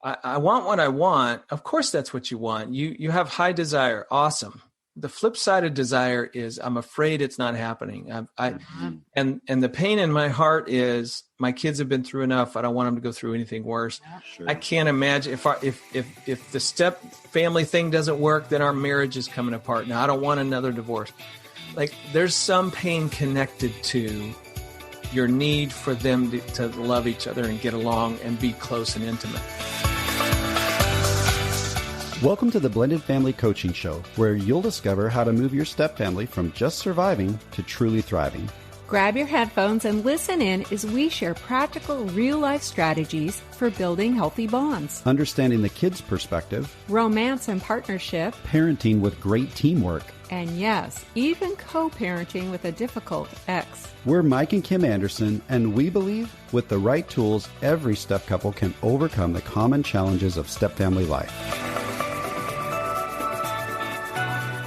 I want what I want. Of course, that's what you want. You have high desire. Awesome. The flip side of desire is I'm afraid it's not happening. And the pain in my heart is my kids have been through enough. I don't want them to go through anything worse. Sure. I can't imagine if the step family thing doesn't work, then our marriage is coming apart. Now I don't want another divorce. Like there's some pain connected to your need for them to love each other and get along and be close and intimate. Welcome to the Blended Family Coaching Show, where you'll discover how to move your step family from just surviving to truly thriving. Grab your headphones and listen in as we share practical, real-life strategies for building healthy bonds, Understanding the kids' perspective, romance and partnership, parenting with great teamwork. and yes, even co-parenting with a difficult ex. We're Mike and Kim Anderson, and we believe with the right tools, every step couple can overcome the common challenges of step family life.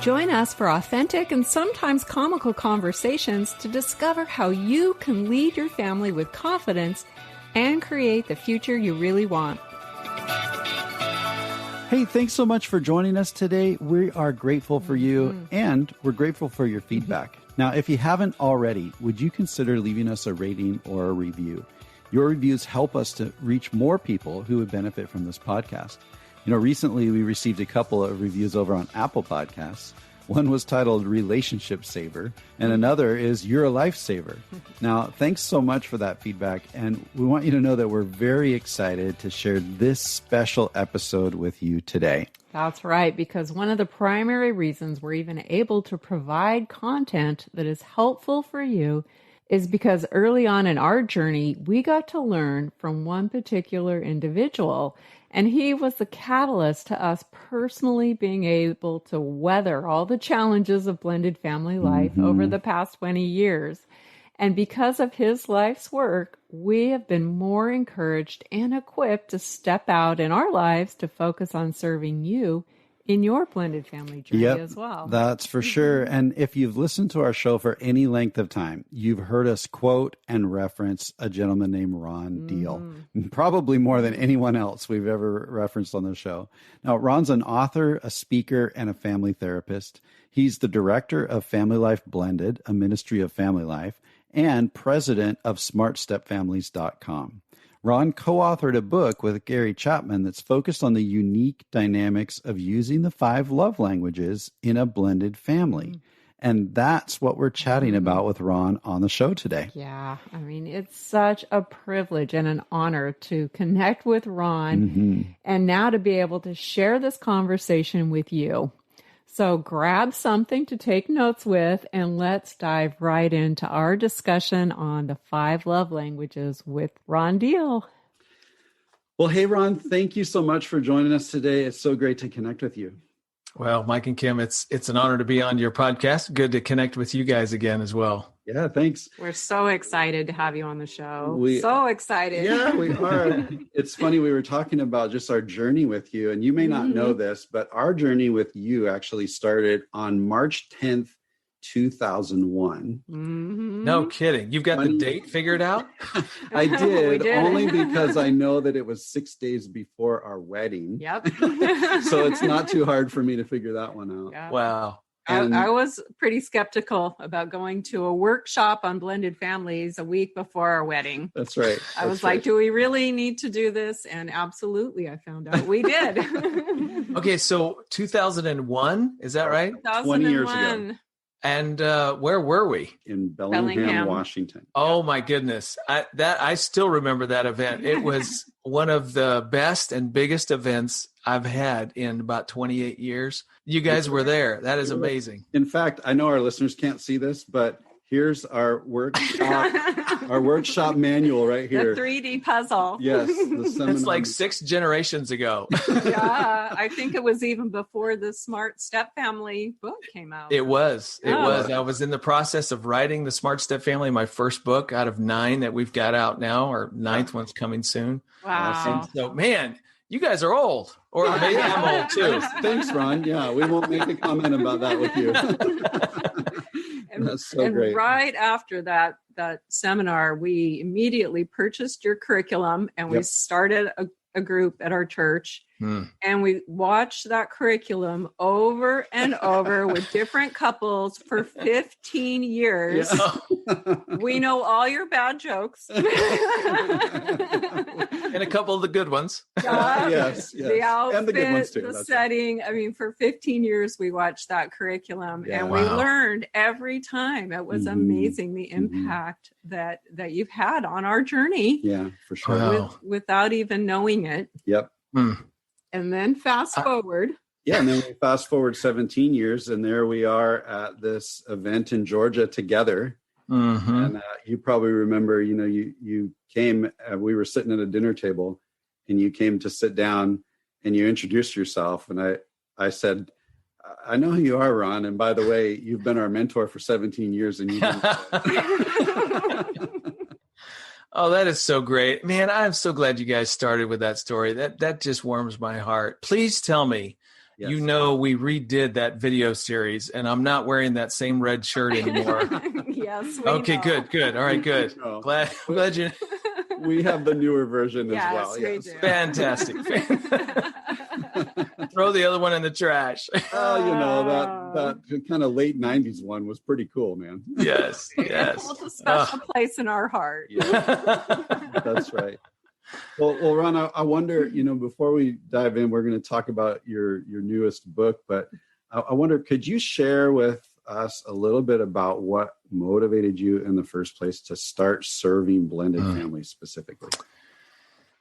Join us for authentic and sometimes comical conversations to discover how you can lead your family with confidence and create the future you really want. Hey, thanks so much for joining us today. We are grateful for you, and we're grateful for your feedback. Now, if you haven't already, would you consider leaving us a rating or a review? Your reviews help us to reach more people who would benefit from this podcast. You know, recently we received a couple of reviews over on Apple Podcasts. One was titled Relationship Saver, and another is You're a Lifesaver. Now, thanks so much for that feedback, and we want you to know that we're very excited to share this special episode with you today. That's right, because one of the primary reasons we're even able to provide content that is helpful for you is because early on in our journey, we got to learn from one particular individual. And he was the catalyst to us personally being able to weather all the challenges of blended family life over the past 20 years. And because of his life's work, we have been more encouraged and equipped to step out in our lives to focus on serving you in your blended family journey as well. That's for sure. And if you've listened to our show for any length of time, you've heard us quote and reference a gentleman named Ron Deal, probably more than anyone else we've ever referenced on the show. Now, Ron's an author, a speaker, and a family therapist. He's the director of Family Life Blended, a ministry of family life, and president of SmartStepFamilies.com. Ron co-authored a book with Gary Chapman that's focused on the unique dynamics of using the 5 love languages in a blended family. And that's what we're chatting about with Ron on the show today. Yeah, I mean, it's such a privilege and an honor to connect with Ron and now to be able to share this conversation with you. So grab something to take notes with, and let's dive right into our discussion on the 5 love languages with Ron Deal. Well, hey, Ron, thank you so much for joining us today. It's so great to connect with you. Well, Mike and Kim, it's an honor to be on your podcast. Good to connect with you guys again as well. Yeah, thanks. We're so excited to have you on the show. So excited. Yeah, we are. It's funny, we were talking about just our journey with you, and you may not know this, but our journey with you actually started on March 10th, 2001. No kidding. You've got the date figured out? I did, only because I know that it was 6 days before our wedding. Yep. So it's not too hard for me to figure that one out. Yeah. Wow. I was pretty skeptical about going to a workshop on blended families a week before our wedding. That's right. I was like, do we really need to do this? And absolutely, I found out we did. Okay, so 2001, is that right? 20 years ago. And where were we? In Bellingham, Washington. Oh my goodness. I still remember that event. It was one of the best and biggest events I've had in about 28 years. You guys were there. That is amazing. In fact, I know our listeners can't see this, but here's our workshop manual right here. The 3D puzzle. Yes. It's like 6 generations ago. Yeah. I think it was even before the Smart Step Family book came out. It was. I was in the process of writing the Smart Step Family, my first book out of 9 that we've got out now. Our 9th one's coming soon. Wow. And so, man, you guys are old. Or maybe I'm old too. Thanks, Ron. Yeah, we won't make a comment about that with you. That's so great. Right after that seminar, we immediately purchased your curriculum and we started a group at our church, Hmm. and we watched that curriculum over and over with different couples for 15 years. Yeah. We know all your bad jokes. And a couple of the good ones. Yes. The outfit, And the good ones too. the That's setting. I mean, for 15 years, we watched that curriculum, Yeah. and we Wow. learned every time. It was Mhm. amazing, the Mhm. impact that you've had on our journey Yeah, for sure. Wow. without even knowing it. Yep. Hmm. And then fast forward. Yeah, and then we fast forward 17 years, and there we are at this event in Georgia together. Mm-hmm. And you probably remember, you came, we were sitting at a dinner table, and you came to sit down, and you introduced yourself. And I said, I know who you are, Ron. And by the way, you've been our mentor for 17 years, and you didn't. Oh, that is so great. Man, I'm so glad you guys started with that story. That just warms my heart. Please tell me, Yes. we redid that video series, and I'm not wearing that same red shirt anymore. Yes. We Okay, know. good. All right, good. No. Glad you. We have the newer version Yes, as well. we Yes. do. Fantastic. Throw the other one in the trash. That kind of late 90s one was pretty cool, man. Yes. It holds a special place in our heart. That's right. Well, Ron, I wonder, before we dive in, we're going to talk about your newest book, but I wonder, could you share with us a little bit about what motivated you in the first place to start serving blended families specifically?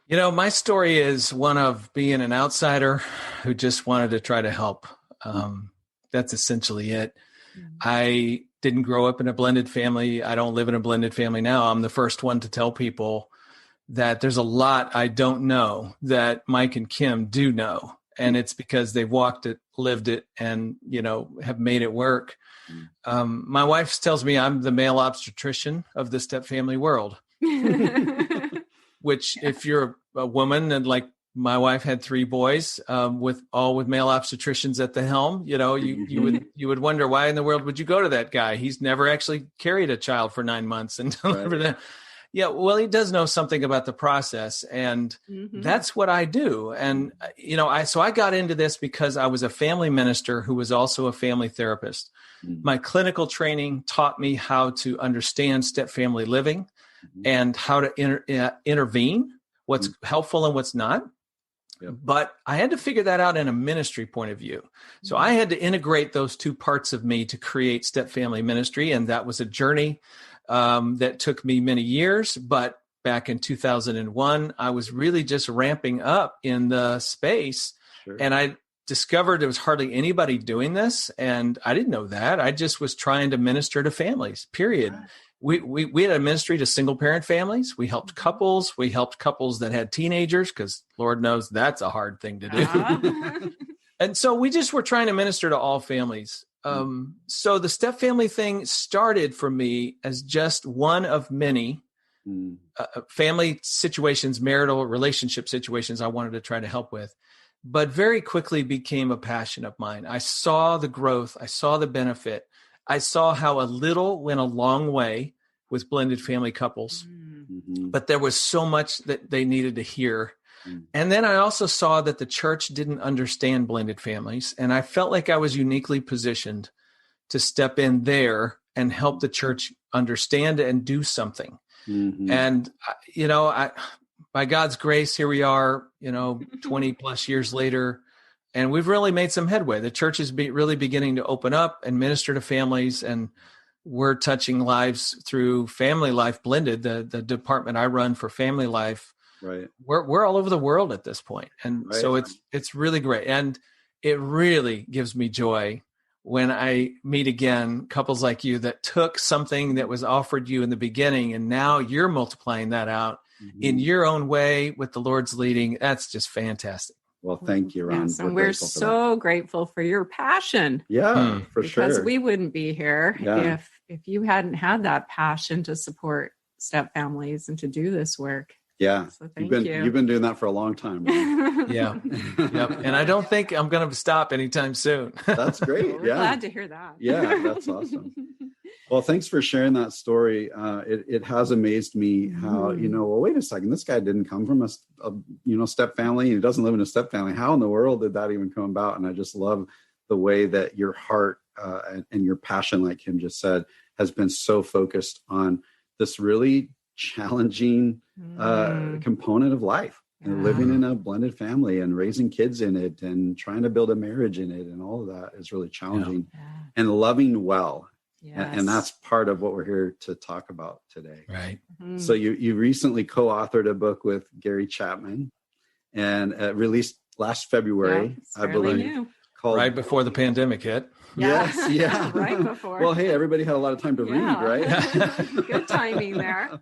My story is one of being an outsider who just wanted to try to help. That's essentially it. I didn't grow up in a blended family. I don't live in a blended family now. I'm the first one to tell people that there's a lot I don't know that Mike and Kim do know. And it's because they've walked it, lived it, and, have made it work. My wife tells me I'm the male obstetrician of the step family world, which if you're a woman and like my wife had 3 boys with male obstetricians at the helm, you would wonder, why in the world would you go to that guy? He's never actually carried a child for 9 months and delivered them. Yeah, well, he does know something about the process, and that's what I do. And so I got into this because I was a family minister who was also a family therapist. My clinical training taught me how to understand step family living and how to intervene, what's helpful and what's not. Yep. But I had to figure that out in a ministry point of view. So I had to integrate those 2 parts of me to create step family ministry, and that was a journey that took me many years. But back in 2001, I was really just ramping up in the space. Sure. And I discovered there was hardly anybody doing this. And I didn't know that. I just was trying to minister to families, period. We had a ministry to single parent families. We helped couples. We helped couples that had teenagers, because Lord knows that's a hard thing to do. And so we just were trying to minister to all families. So the step family thing started for me as just one of many family situations, marital relationship situations I wanted to try to help with, but very quickly became a passion of mine. I saw the growth. I saw the benefit. I saw how a little went a long way with blended family couples, but there was so much that they needed to hear. And then I also saw that the church didn't understand blended families. And I felt like I was uniquely positioned to step in there and help the church understand and do something. And, by God's grace, here we are, 20 plus years later, and we've really made some headway. The church is really beginning to open up and minister to families, and we're touching lives through Family Life Blended, the department I run for Family Life. Right. We're all over the world at this point. And so it's really great. And it really gives me joy when I meet again couples like you that took something that was offered you in the beginning, and now you're multiplying that out in your own way with the Lord's leading. That's just fantastic. Well, thank you, Ron. Yes, and we're so grateful for your passion. Yeah, for sure. Because we wouldn't be here Yeah. if you hadn't had that passion to support step families and to do this work. Yeah. So thank you. You've been doing that for a long time. Right? Yeah. Yep. And I don't think I'm going to stop anytime soon. That's great. We're glad to hear that. Yeah, that's awesome. Well, thanks for sharing that story. It has amazed me how, well, wait a second, this guy didn't come from a step family. He doesn't live in a step family. How in the world did that even come about? And I just love the way that your heart and your passion, like Kim just said, has been so focused on this really challenging component of life. And living in a blended family and raising kids in it and trying to build a marriage in it, and all of that is really challenging. And loving well. Yes. And that's part of what we're here to talk about today. Right. Mm-hmm. So you recently co-authored a book with Gary Chapman and released last February, I believe. Called, right before the pandemic hit. Yes, yeah. Right before. Well, hey, everybody had a lot of time to read, right? Good timing there.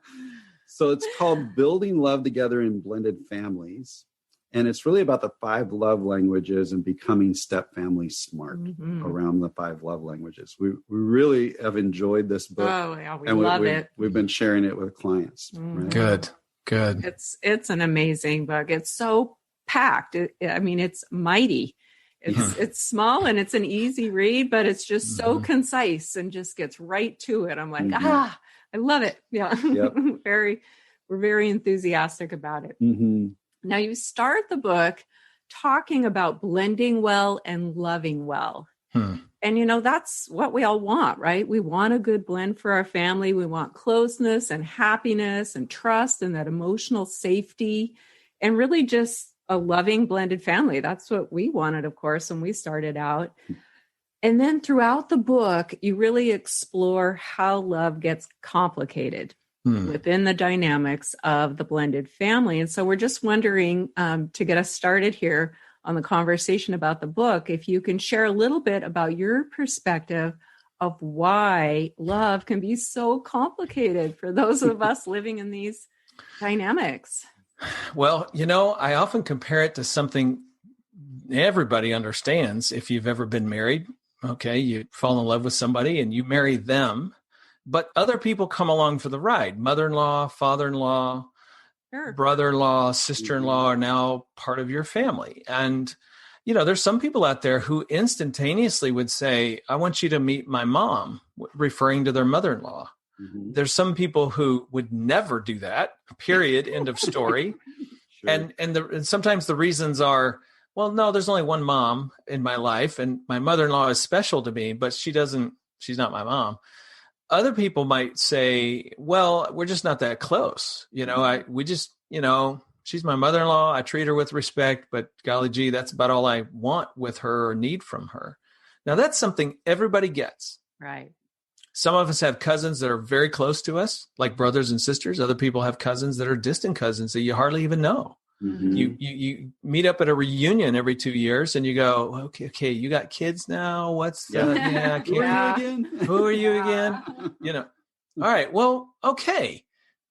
So it's called Building Love Together in Blended Families. And it's really about the 5 love languages and becoming step family smart around the 5 love languages. We really have enjoyed this book. Oh, yeah, we love it. We've been sharing it with clients. Right? Good. It's an amazing book. It's so packed. It's mighty. It's small and it's an easy read, but it's just so concise and just gets right to it. I'm like, I love it. Yeah. Yep. We're very enthusiastic about it. Mm-hmm. Now you start the book talking about blending well and loving well. And, that's what we all want, right? We want a good blend for our family. We want closeness and happiness and trust and that emotional safety and really just a loving blended family. That's what we wanted, of course, when we started out. And then throughout the book, you really explore how love gets complicated within the dynamics of the blended family. And so we're just wondering, to get us started here on the conversation about the book, if you can share a little bit about your perspective of why love can be so complicated for those of us living in these dynamics. Well, I often compare it to something everybody understands. If you've ever been married, okay, you fall in love with somebody and you marry them, but other people come along for the ride. Mother-in-law, father-in-law, brother-in-law, sister-in-law are now part of your family. And, there's some people out there who instantaneously would say, I want you to meet my mom, referring to their mother-in-law. Mm-hmm. There's some people who would never do that, period, end of story. Sure. And sometimes the reasons are, well, no, there's only one mom in my life, and my mother-in-law is special to me, but she's not my mom. Other people might say, well, we're just not that close. She's my mother-in-law. I treat her with respect, but golly gee, that's about all I want with her or need from her. Now that's something everybody gets. Right. Some of us have cousins that are very close to us, like brothers and sisters. Other people have cousins that are distant cousins that you hardly even know. Mm-hmm. You meet up at a reunion every 2 years and you go, okay, you got kids now? Who are you again? All right, well, okay.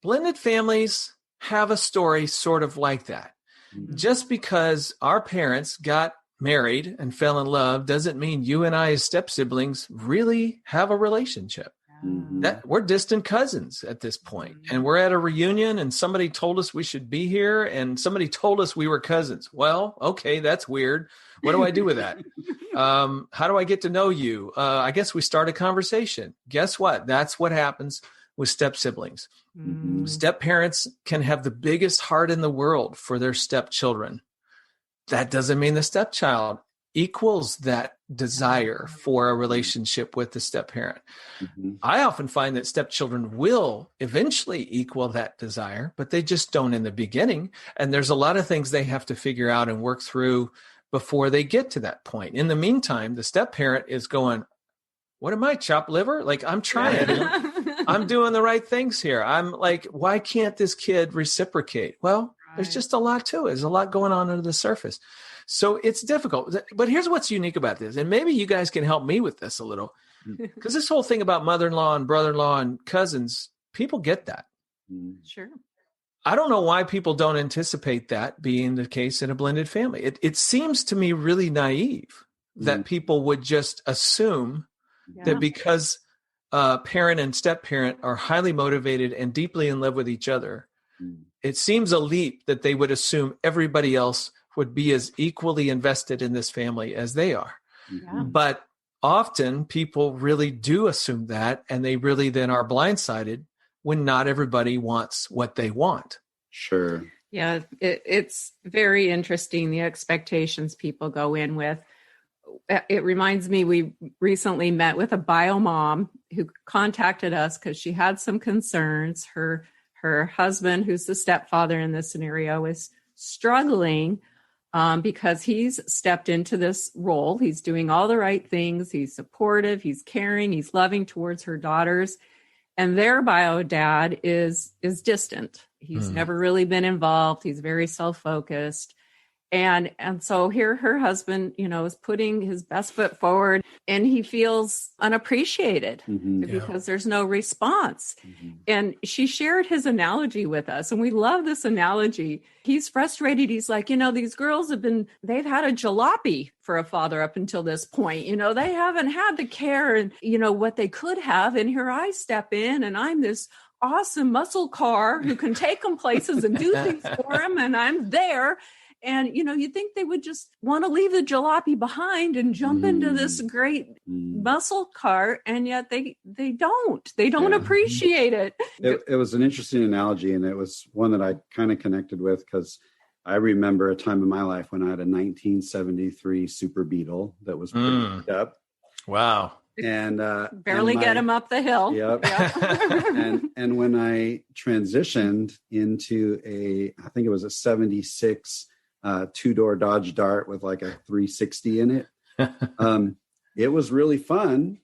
Blended families have a story sort of like that. Mm-hmm. Just because our parents got married and fell in love doesn't mean you and I as step siblings really have a relationship. Mm-hmm. That we're distant cousins at this point, and we're at a reunion and somebody told us we should be here and somebody told us we were cousins. Well, okay, that's weird. What do I do with that? How do I get to know you? I guess we start a conversation. Guess what? That's what happens with step siblings. Mm-hmm. Step parents can have the biggest heart in the world for their stepchildren. That doesn't mean the stepchild equals that desire for a relationship with the step parent. Mm-hmm. I often find that stepchildren will eventually equal that desire, but they just don't in the beginning. And there's a lot of things they have to figure out and work through before they get to that point. In the meantime, the step parent is going, what am I, chopped liver? Like, I'm trying. I'm doing the right things here. I'm like, why can't this kid reciprocate? Well, there's just a lot to it. There's a lot going on under the surface. So it's difficult. But here's what's unique about this. And maybe you guys can help me with this a little. Because this whole thing about mother-in-law and brother-in-law and cousins, people get that. Sure. I don't know why people don't anticipate that being the case in a blended family. It seems to me really naive that people would just assume that because parent and step-parent are highly motivated and deeply in love with each other, it seems a leap that they would assume everybody else would be as equally invested in this family as they are. Yeah. But often people really do assume that, and they really then are blindsided when not everybody wants what they want. Sure. Yeah, it's very interesting, the expectations people go in with. It reminds me, we recently met with a bio mom who contacted us because she had some concerns. Her husband, who's the stepfather in this scenario, is struggling because he's stepped into this role. He's doing all the right things. He's supportive, he's caring, he's loving towards her daughters. And their bio dad is distant. He's never really been involved. He's very self-focused. And so here her husband, is putting his best foot forward, and he feels unappreciated because there's no response. And she shared his analogy with us, and we love this analogy. He's frustrated. He's like, these girls they've had a jalopy for a father up until this point. They haven't had the care and, what they could have. And here I step in, and I'm this awesome muscle car who can take them places and do things for them. And I'm there. And, you think they would just want to leave the jalopy behind and jump into this great muscle car. And yet they don't. They don't appreciate it. It was an interesting analogy. And it was one that I kind of connected with because I remember a time in my life when I had a 1973 Super Beetle that was pretty beat up. Wow. And barely get him up the hill. Yep. and when I transitioned into I think it was a 76 two-door Dodge Dart with like a 360 in it. It was really fun,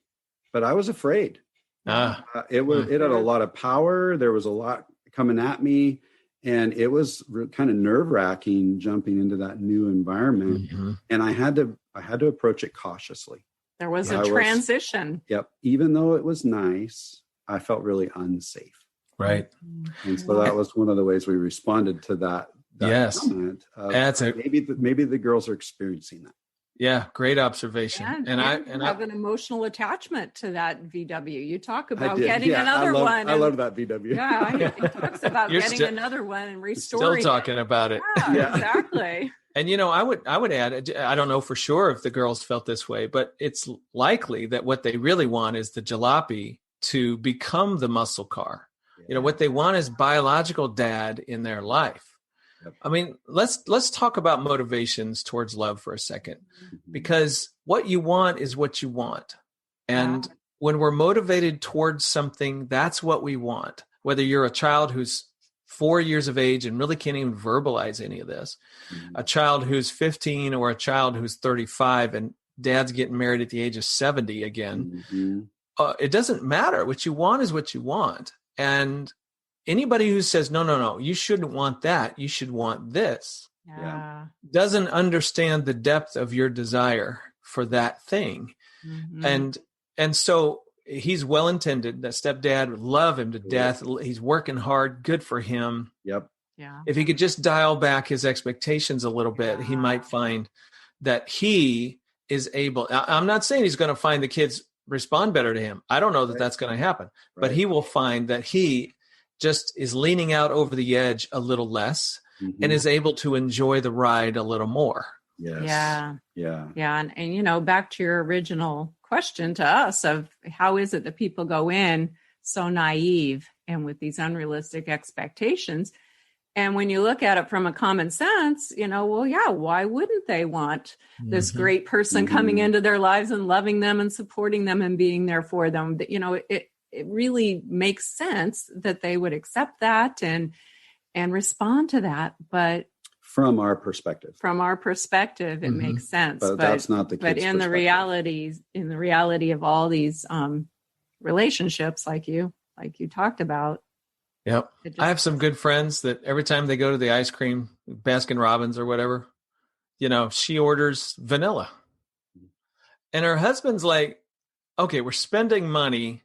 but I was afraid. It had a lot of power. There was a lot coming at me, and it was kind of nerve-wracking jumping into that new environment. And I had to approach it cautiously. There was a transition. Even though it was nice, I felt really unsafe. Right. And so that was one of the ways we responded to that comment. Maybe the girls are experiencing that. Yeah, great observation. And I have an emotional attachment to that VW. You talk about getting another one. I love that VW. Yeah, he talks about getting another one and restoring. Still talking about it. Yeah, exactly. And I would add, I don't know for sure if the girls felt this way, but it's likely that what they really want is the jalopy to become the muscle car. What they want is biological dad in their life. I mean, let's talk about motivations towards love for a second, because what you want is what you want. And when we're motivated towards something, that's what we want. Whether you're a child who's 4 years of age and really can't even verbalize any of this, a child who's 15 or a child who's 35 and dad's getting married at the age of 70 again, it doesn't matter. What you want is what you want. And anybody who says, no, you shouldn't want that, you should want this, doesn't understand the depth of your desire for that thing. And so he's well-intended. That stepdad would love him to death. He's working hard. Good for him. Yep. Yeah. If he could just dial back his expectations a little bit, he might find that he is able. I'm not saying he's going to find the kids respond better to him. I don't know that that's going to happen, but he will find that he just is leaning out over the edge a little less and is able to enjoy the ride a little more. Yes. Yeah. And back to your original question to us of how is it that people go in so naive and with these unrealistic expectations? And when you look at it from a common sense, why wouldn't they want this great person coming into their lives and loving them and supporting them and being there for them? It really makes sense that they would accept that and respond to that. But from our perspective, it makes sense. But that's not the case. But in the reality of all these relationships, like you talked about. Yep. I have some good friends that every time they go to the ice cream, Baskin Robbins or whatever, she orders vanilla. And her husband's like, okay, we're spending money.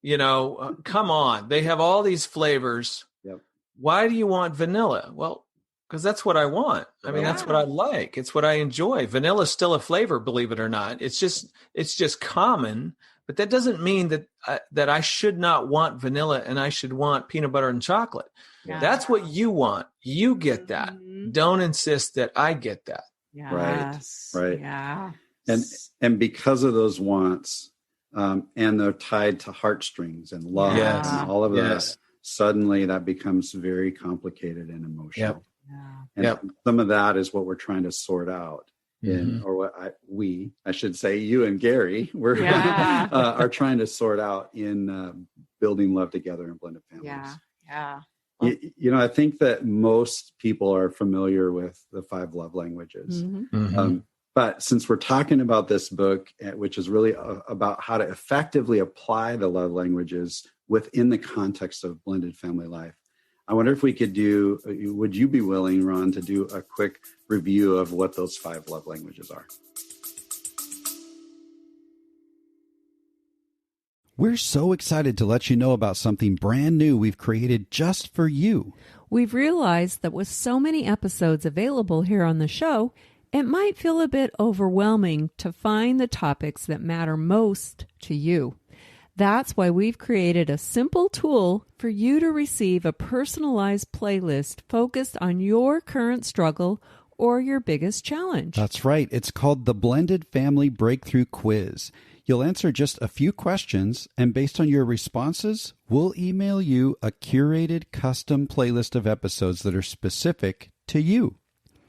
Come on. They have all these flavors. Yep. Why do you want vanilla? Well, because that's what I want. I mean, that's what I like. It's what I enjoy. Vanilla is still a flavor, believe it or not. It's just common, but that doesn't mean that I should not want vanilla and I should want peanut butter and chocolate. Yeah. That's what you want. You get that. Don't insist that I get that. Yes. Right. Yeah. And because of those wants, and they're tied to heartstrings and love and all of that, suddenly that becomes very complicated and emotional. And some of that is what we're trying to sort out or what I should say, you and Gary, are trying to sort out in building love together in blended families. I think that most people are familiar with the 5 love languages. But since we're talking about this book, which is really about how to effectively apply the love languages within the context of blended family life, I wonder if we could would you be willing, Ron, to do a quick review of what those 5 love languages are? We're so excited to let you know about something brand new we've created just for you. We've realized that with so many episodes available here on the show, it might feel a bit overwhelming to find the topics that matter most to you. That's why we've created a simple tool for you to receive a personalized playlist focused on your current struggle or your biggest challenge. That's right. It's called the Blended Family Breakthrough Quiz. You'll answer just a few questions, and based on your responses, we'll email you a curated custom playlist of episodes that are specific to you.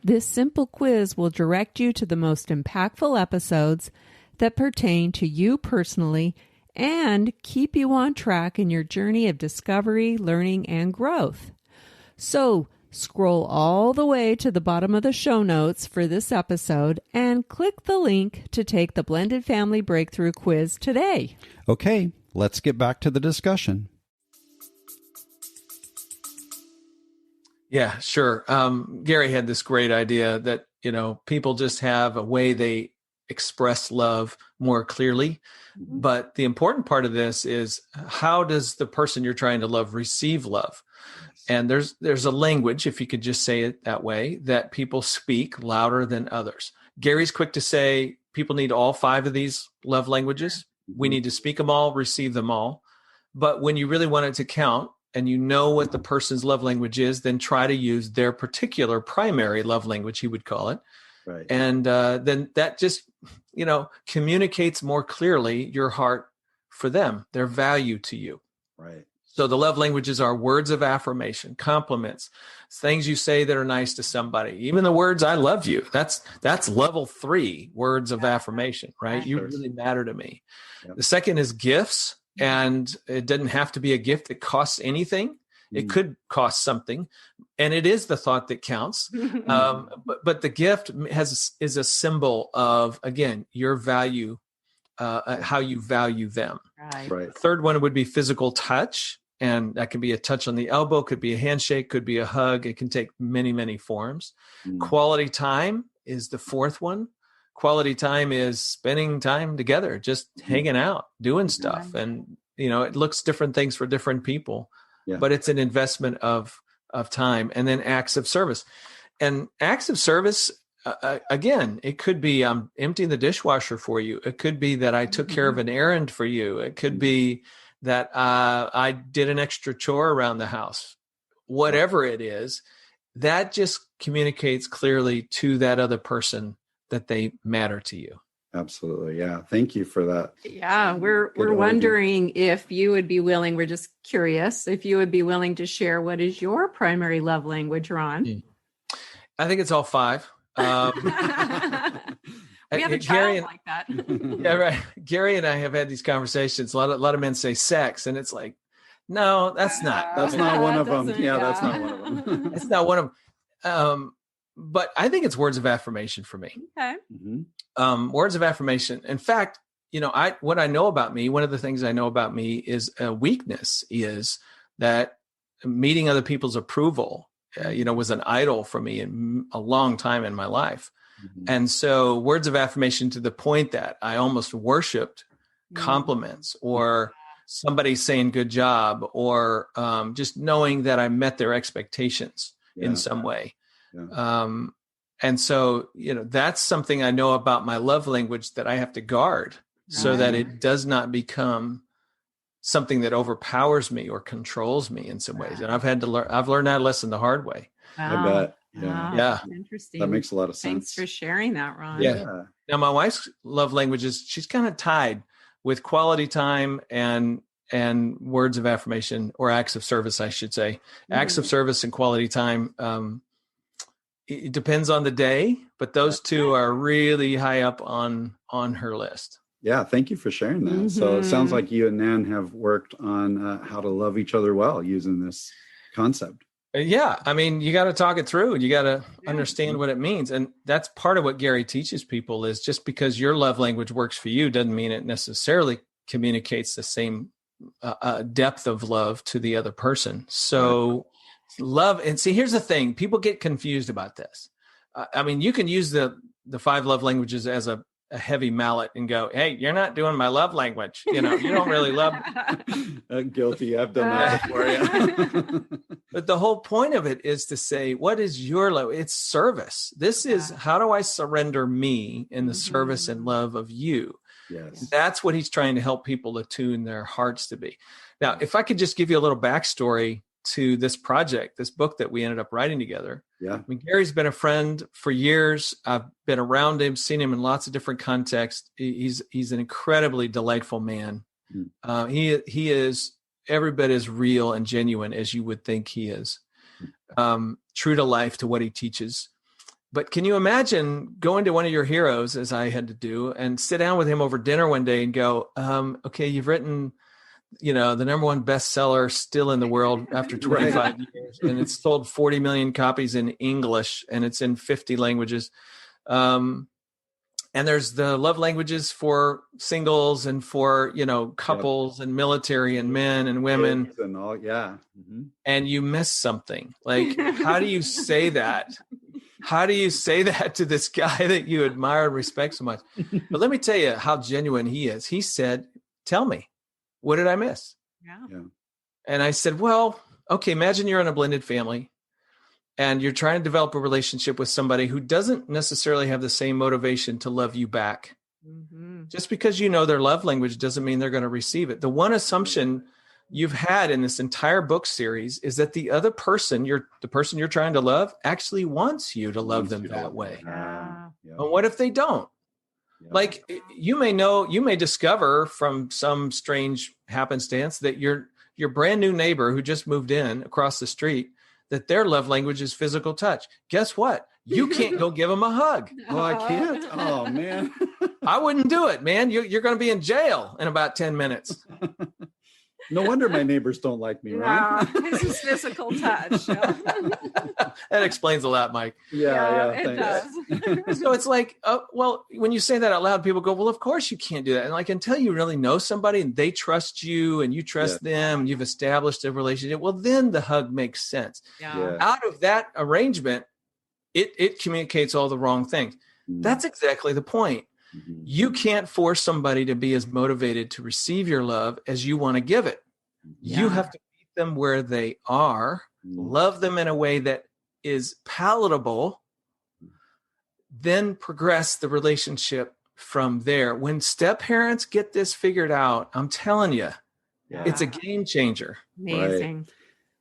This simple quiz will direct you to the most impactful episodes that pertain to you personally and keep you on track in your journey of discovery, learning, and growth. So, scroll all the way to the bottom of the show notes for this episode and click the link to take the Blended Family Breakthrough Quiz today. Okay, let's get back to the discussion. Yeah, sure. Gary had this great idea that, people just have a way they express love more clearly. But the important part of this is, how does the person you're trying to love receive love? And there's a language, if you could just say it that way, that people speak louder than others. Gary's quick to say people need all 5 of these love languages. We need to speak them all, receive them all. But when you really want it to count, and you know what the person's love language is, then try to use their particular primary love language, he would call it. Right. And then that just, communicates more clearly your heart for them, their value to you. Right. So the love languages are words of affirmation, compliments, things you say that are nice to somebody. Even the words, I love you. That's level 3 words of affirmation, right? You really matter to me. Yep. The second is gifts. And it doesn't have to be a gift that costs anything. It could cost something. And it is the thought that counts. But the gift is a symbol of, again, your value, how you value them. Right. The third one would be physical touch. And that could be a touch on the elbow, could be a handshake, could be a hug. It can take many, many forms. Quality time is the 4th one. Quality time is spending time together, just hanging out, doing stuff. And, it looks different things for different people, but it's an investment of time. And then acts of service. And acts of service, again, it could be emptying the dishwasher for you. It could be that I took care of an errand for you. It could be that I did an extra chore around the house. Whatever it is, that just communicates clearly to that other person that they matter to you. Absolutely. Yeah. Thank you for that. Yeah. We're wondering if you would be willing, we're just curious, if you would be willing to share what is your primary love language, Ron? I think it's all 5. We have a child like that. Yeah, right. Gary and I have had these conversations. A lot of men say sex, and it's like, no, that's not. That's not one of them. Yeah, that's not one of them. It's not one of them. But I think it's words of affirmation for me. Okay. Words of affirmation. In fact, what I know about me, one of the things I know about me is a weakness is that meeting other people's approval, was an idol for me in a long time in my life. And so words of affirmation to the point that I almost worshiped compliments or somebody saying good job or just knowing that I met their expectations in some way. And so, that's something I know about my love language that I have to guard so that it does not become something that overpowers me or controls me in some ways. And I've learned that lesson the hard way. I bet. Yeah. Yeah. Interesting. That makes a lot of sense. Thanks for sharing that, Ron. Yeah. Now, my wife's love language is she's kind of tied with quality time and words of affirmation, or acts of service, I should say. Acts of service and quality time. It depends on the day, but those two are really high up on her list. Yeah, thank you for sharing that. So it sounds like you and Nan have worked on how to love each other well using this concept. Yeah, I mean, you got to talk it through. You got to understand what it means. And that's part of what Gary teaches people, is just because your love language works for you doesn't mean it necessarily communicates the same depth of love to the other person. So love, and see, here's the thing. People get confused about this. I mean, you can use the 5 love languages as a heavy mallet and go, hey, you're not doing my love language. You don't really love. Guilty. I've done that before. Yeah. But the whole point of it is to say, what is your love? It's service. This is, how do I surrender me in the service and love of you? Yes. That's what he's trying to help people attune their hearts to be. Now, if I could just give you a little backstory to this project, this book that we ended up writing together. Yeah. I mean, Gary's been a friend for years. I've been around him, seen him in lots of different contexts. He's an incredibly delightful man. He is every bit as real and genuine as you would think he is. True to life, to what he teaches. But can you imagine going to one of your heroes, as I had to do, and sit down with him over dinner one day and go, okay, you've written, the number 1 bestseller still in the world after 25 years, and it's sold 40 million copies in English, and it's in 50 languages. And there's the love languages for singles and for, couples and military and men and women. And all, And you miss something. Like, how do you say that? How do you say that to this guy that you admire and respect so much? But let me tell you how genuine he is. He said, tell me, what did I miss? Yeah. And I said, well, okay, imagine you're in a blended family and you're trying to develop a relationship with somebody who doesn't necessarily have the same motivation to love you back. Just because you know their love language doesn't mean they're going to receive it. The one assumption you've had in this entire book series is that the other person, the person you're trying to love, actually wants you to love them that way. And what if they don't? Like, you may discover from some strange happenstance that your brand new neighbor who just moved in across the street, that their love language is physical touch. Guess what? You can't go give them a hug. Oh, I can't. Oh, man. I wouldn't do it, man. You're going to be in jail in about 10 minutes. No wonder my neighbors don't like me, right? This is physical touch. That explains a lot, Mike. Yeah, it does. So it's like, well, when you say that out loud, people go, well, of course you can't do that. And like, until you really know somebody and they trust you and you trust them and you've established a relationship, well, then the hug makes sense. Out of that arrangement, it communicates all the wrong things. That's exactly the point. You can't force somebody to be as motivated to receive your love as you want to give it. You have to meet them where they are, love them in a way that is palatable, then progress the relationship from there. When step parents get this figured out, I'm telling you, it's a game changer. Amazing.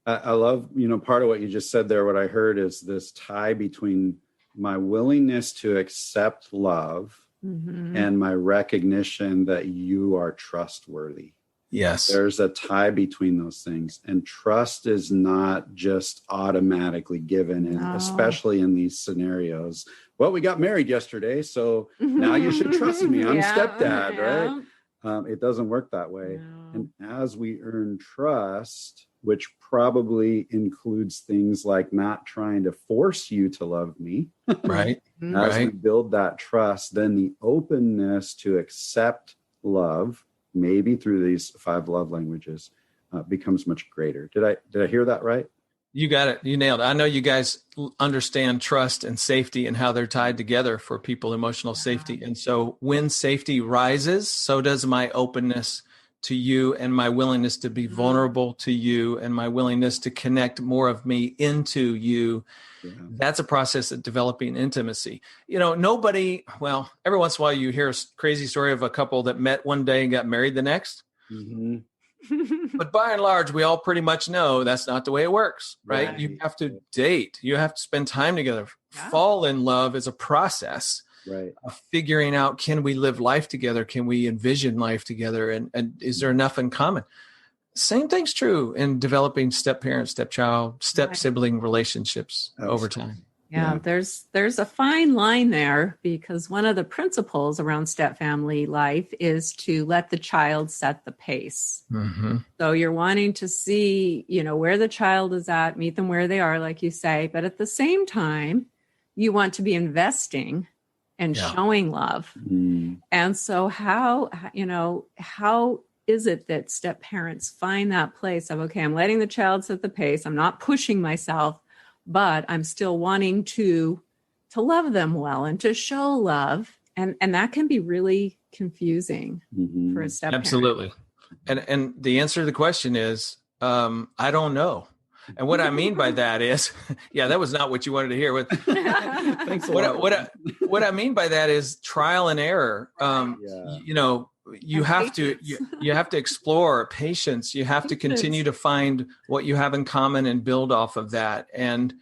Right. I love, part of what you just said there, what I heard is this tie between my willingness to accept love and my recognition that you are trustworthy. Yes. There's a tie between those things. And trust is not just automatically given, especially in these scenarios. Well, we got married yesterday, so now you should trust me. I'm stepdad, right? It doesn't work that way. No. And as we earn trust, which probably includes things like not trying to force you to love me. Right. As we build that trust, then the openness to accept love, maybe through these 5 love languages, becomes much greater. Did I hear that right? You got it. You nailed it. I know you guys understand trust and safety and how they're tied together for people, emotional safety. And so when safety rises, so does my openness to you and my willingness to be vulnerable to you and my willingness to connect more of me into you. That's a process of developing intimacy. Nobody, well, every once in a while you hear a crazy story of a couple that met one day and got married the next. But by and large, we all pretty much know that's not the way it works, right? Right. You have to date. You have to spend time together. Yeah. Fall in love is a process Right. of figuring out, can we live life together? Can we envision life together? And is there enough in common? Same thing's true in developing step-parent, stepchild, step-sibling relationships over time. Yeah, there's a fine line there, because one of the principles around step family life is to let the child set the pace. Mm-hmm. So you're wanting to see, where the child is at, meet them where they are, like you say, but at the same time, you want to be investing and showing love. Mm. And so how is it that step parents find that place of, okay, I'm letting the child set the pace, I'm not pushing myself, but I'm still wanting to love them well and to show love. And that can be really confusing for a step Absolutely. And the answer to the question is, I don't know. And what I mean by that is, that was not what you wanted to hear. Thanks a lot. What I mean by that is trial and error. You have to explore patience. You have to continue to find what you have in common and build off of that. And,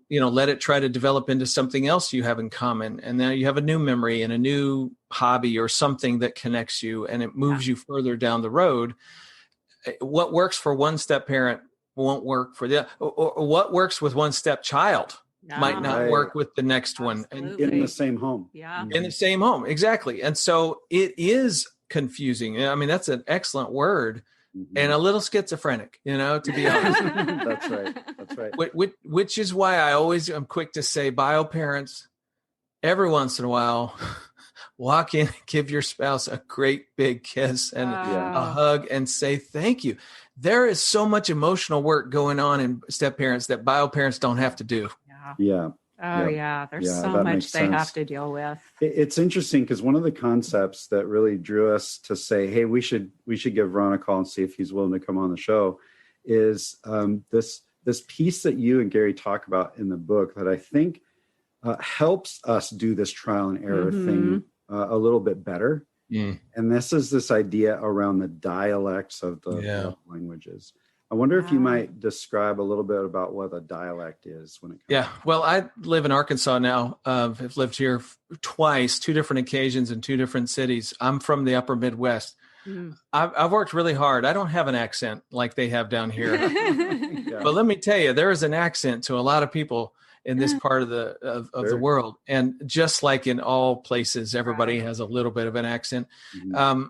let it try to develop into something else you have in common. And now you have a new memory and a new hobby or something that connects you, and it moves you further down the road. What works for one step parent won't work for the, or what works with one step child might not work with the next one. And in the same home. Yeah. In the same home. Exactly. And so it is confusing. I mean, that's an excellent word, and a little schizophrenic, to be honest. That's right. Which is why I always am quick to say, bio parents, every once in a while, walk in, give your spouse a great big kiss and a hug and say thank you. There is so much emotional work going on in step parents that bio parents don't have to do. Yeah. Oh, yeah. There's so much they have to deal with. It's interesting because one of the concepts that really drew us to say, hey, we should give Ron a call and see if he's willing to come on the show is this piece that you and Gary talk about in the book that I think helps us do this trial and error thing a little bit better. Mm. And this idea around the dialects of the languages. I wonder if you might describe a little bit about what a dialect is when it comes. Yeah, well, I live in Arkansas now. I've lived here twice, 2 different occasions in 2 different cities. I'm from the upper Midwest. Mm. I've worked really hard. I don't have an accent like they have down here. But let me tell you, there is an accent to a lot of people in this part of the world. And just like in all places, everybody has a little bit of an accent. Mm-hmm.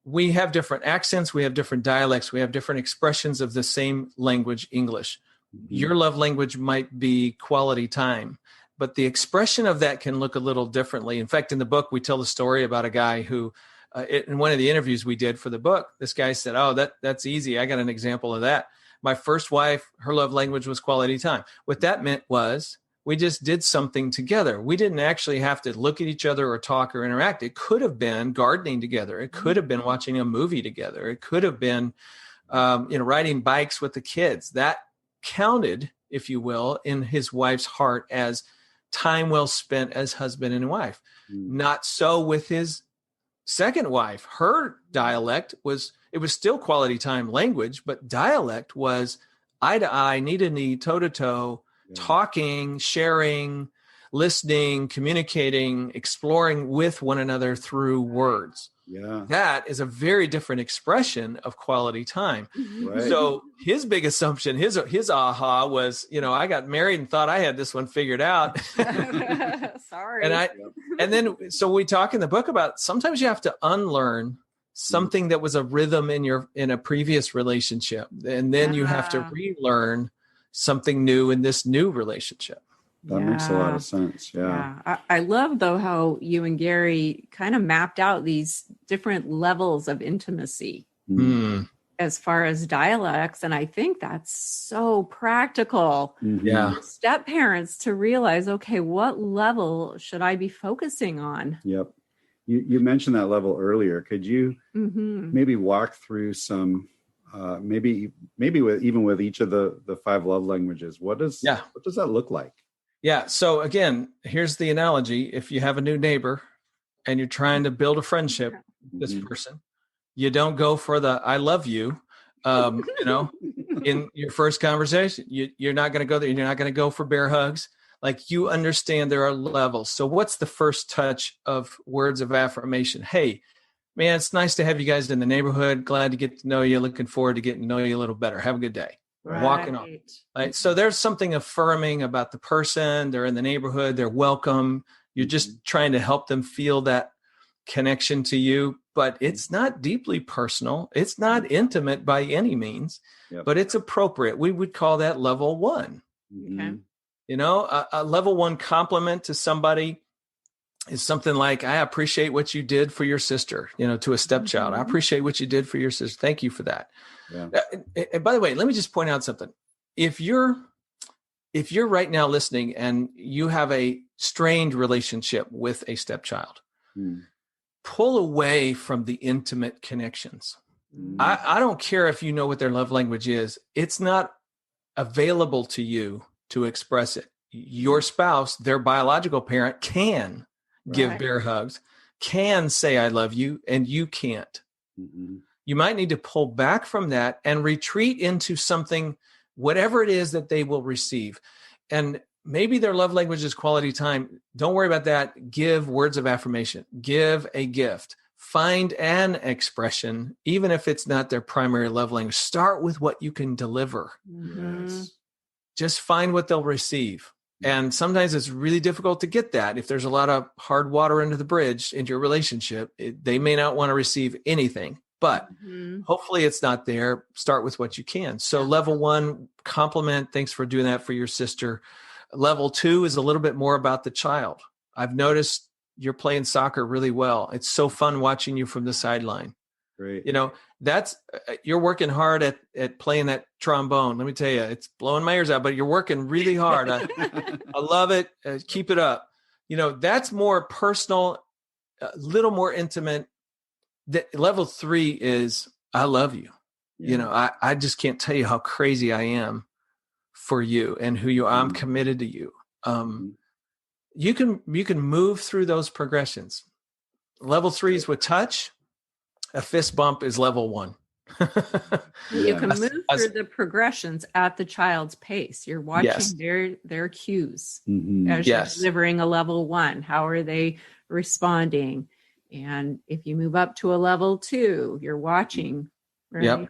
We have different accents, we have different dialects, we have different expressions of the same language, English. Mm-hmm. Your love language might be quality time, but the expression of that can look a little differently. In fact, in the book, we tell the story about a guy who, in one of the interviews we did for the book, this guy said, that's easy. I got an example of that. My first wife, her love language was quality time. What that meant was, we just did something together. We didn't actually have to look at each other or talk or interact. It could have been gardening together. It could have been watching a movie together. It could have been, riding bikes with the kids. That counted, if you will, in his wife's heart as time well spent as husband and wife. Not so with his second wife. Her dialect was still quality time language, but dialect was eye to eye, knee to knee, toe to toe, talking, sharing, listening, communicating, exploring with one another through words. Yeah. That is a very different expression of quality time. Right. So his big assumption, his aha was, I got married and thought I had this one figured out. Sorry. And then so we talk in the book about sometimes you have to unlearn something that was a rhythm in a previous relationship, and then you have to relearn something new in this new relationship. That makes a lot of sense. Yeah. I love, though, how you and Gary kind of mapped out these different levels of intimacy as far as dialects. And I think that's so practical for step parents to realize, okay, what level should I be focusing on? Yep. You mentioned that level earlier. Could you maybe walk through some maybe with each of the 5 love languages? What does that look like? Yeah. So again, here's the analogy. If you have a new neighbor and you're trying to build a friendship with this person, you don't go for the I love you. You know, in your first conversation, you're not going to go there. You're not going to go for bear hugs. Like, you understand there are levels. So what's the first touch of words of affirmation? Hey, man, it's nice to have you guys in the neighborhood. Glad to get to know you. Looking forward to getting to know you a little better. Have a good day. Right. Walking on. Right? So there's something affirming about the person. They're in the neighborhood. They're welcome. You're just trying to help them feel that connection to you. But it's not deeply personal. It's not intimate by any means, but it's appropriate. We would call that level one. Okay. You know, a level one compliment to somebody is something like, I appreciate what you did for your sister, you know, to a stepchild. I appreciate what you did for your sister. Thank you for that. Yeah. And by the way, let me just point out something. If you're right now listening and you have a strained relationship with a stepchild, pull away from the intimate connections. I don't care if you know what their love language is. It's not available to you to express it. Your spouse, their biological parent, can give bear hugs, can say, I love you, and you can't. You might need to pull back from that and retreat into something, whatever it is that they will receive. And maybe their love language is quality time. Don't worry about that. Give words of affirmation. Give a gift. Find an expression, even if it's not their primary love language. Start with what you can deliver. Just find what they'll receive. And sometimes it's really difficult to get that. If there's a lot of hard water under the bridge in your relationship, they may not want to receive anything, but hopefully it's not there. Start with what you can. So level one, compliment. Thanks for doing that for your sister. Level two is a little bit more about the child. I've noticed you're playing soccer really well. It's so fun watching you from the sideline. Great. You know, you're working hard at playing that trombone. Let me tell you, it's blowing my ears out, but you're working really hard. I love it. Keep it up. You know, that's more personal, a little more intimate. Level three is, I love you. You know, I just can't tell you how crazy I am for you and who you are. I'm committed to you. You can move through those progressions. Level three is with touch. A fist bump is level one. You can move through the progressions at the child's pace. You're watching their cues as you're delivering a level one. How are they responding? And if you move up to a level two, you're watching. Right?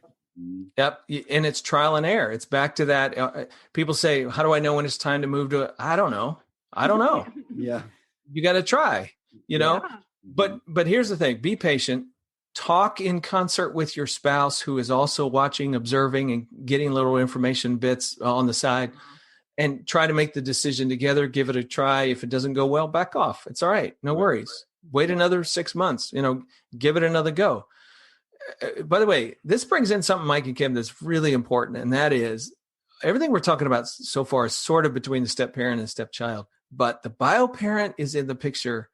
Yep. And it's trial and error. It's back to that. People say, how do I know when it's time to move to it? I don't know. You got to try, you know, but here's the thing, be patient. Talk in concert with your spouse who is also watching, observing, and getting little information bits on the side, and try to make the decision together. Give it a try. If it doesn't go well, back off. It's all right. No worries. Wait another 6 months, you know, give it another go. By the way, this brings in something, Mike and Kim, that's really important. And that is everything we're talking about so far is sort of between the step parent and stepchild, but the bio parent is in the picture.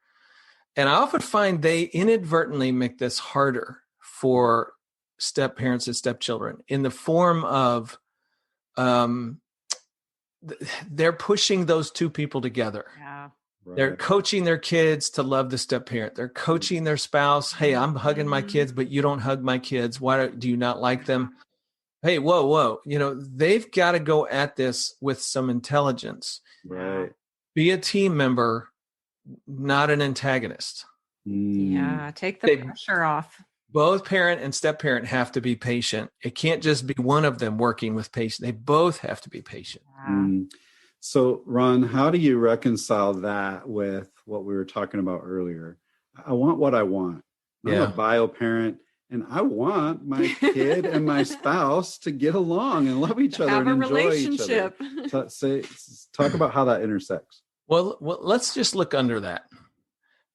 And I often find they inadvertently make this harder for step parents and stepchildren in the form of they're pushing those two people together. Yeah. They're coaching their kids to love the step parent. They're coaching their spouse. Hey, I'm hugging my kids, but you don't hug my kids. Why do you not like them? Hey, whoa. You know, they've got to go at this with some intelligence. Right. Be a team member, not an antagonist. Yeah, take the pressure off. Both parent and step parent have to be patient. It can't just be one of them working with patience. They both have to be patient. So, Ron, how do you reconcile that with what we were talking about earlier? I want what I want. I'm a bio parent, and I want my kid and my spouse to get along and love each other and enjoy each other. Talk about how that intersects. Well, let's just look under that,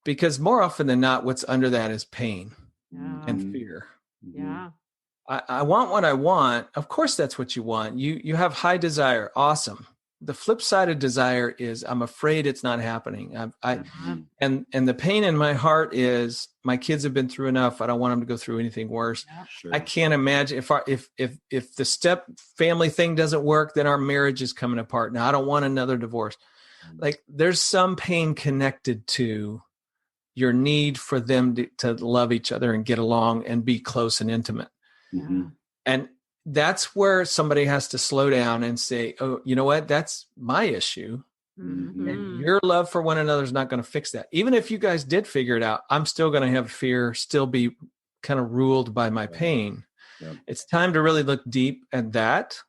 because more often than not, what's under that is pain and fear. Yeah. I want what I want. Of course, that's what you want. You have high desire. Awesome. The flip side of desire is I'm afraid it's not happening. And the pain in my heart is my kids have been through enough. I don't want them to go through anything worse. Yeah, sure. I can't imagine if the step family thing doesn't work, then our marriage is coming apart. Now I don't want another divorce. Like there's some pain connected to your need for them to love each other and get along and be close and intimate. Mm-hmm. And that's where somebody has to slow down and say, oh, you know what? That's my issue. And your love for one another is not going to fix that. Even if you guys did figure it out, I'm still going to have fear, still be kind of ruled by my pain. Yep. It's time to really look deep at that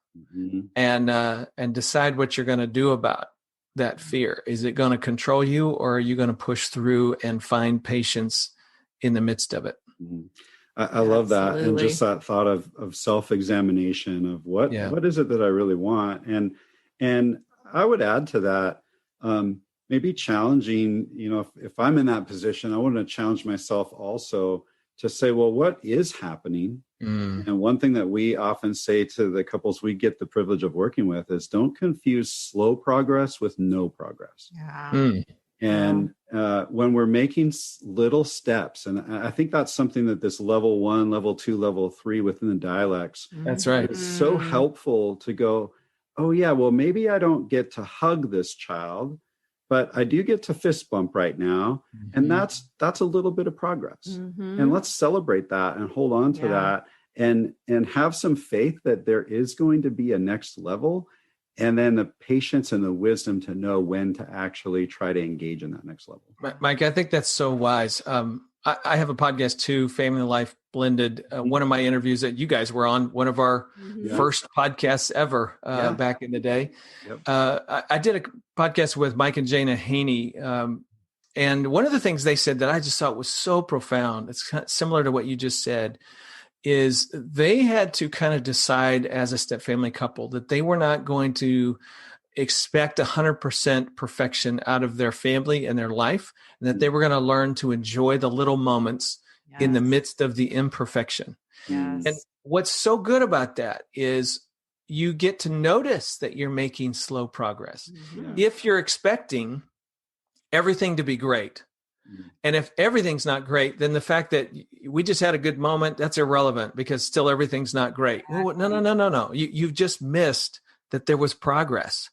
and decide what you're going to do about that fear. Is it going to control you, or are you going to push through and find patience in the midst of it? I love that. And just that thought of self-examination of what is it that I really want? And I would add to that, maybe challenging, if I'm in that position, I want to challenge myself also to say, well, what is happening? And one thing that we often say to the couples we get the privilege of working with is, don't confuse slow progress with no progress. And when we're making little steps, and I think that's something that this level 1, level 2, level 3 within the dialects, that's right. It's so helpful to go, oh yeah, well, maybe I don't get to hug this child, but I do get to fist bump right now. And that's a little bit of progress. And let's celebrate that and hold on to that and have some faith that there is going to be a next level. And then the patience and the wisdom to know when to actually try to engage in that next level. Mike, I think that's so wise. I have a podcast too, Family Life Blended. One of my interviews that you guys were on, one of our first podcasts ever back in the day. I did a podcast with Mike and Jana Haney. And one of the things they said that I just thought was so profound, it's kind of similar to what you just said, is they had to kind of decide as a step family couple that they were not going to expect 100% perfection out of their family and their life, and that they were going to learn to enjoy the little moments in the midst of the imperfection. And what's so good about that is you get to notice that you're making slow progress. If you're expecting everything to be great, and if everything's not great, then the fact that we just had a good moment, that's irrelevant because still everything's not great. Well, no. You've just missed that there was progress.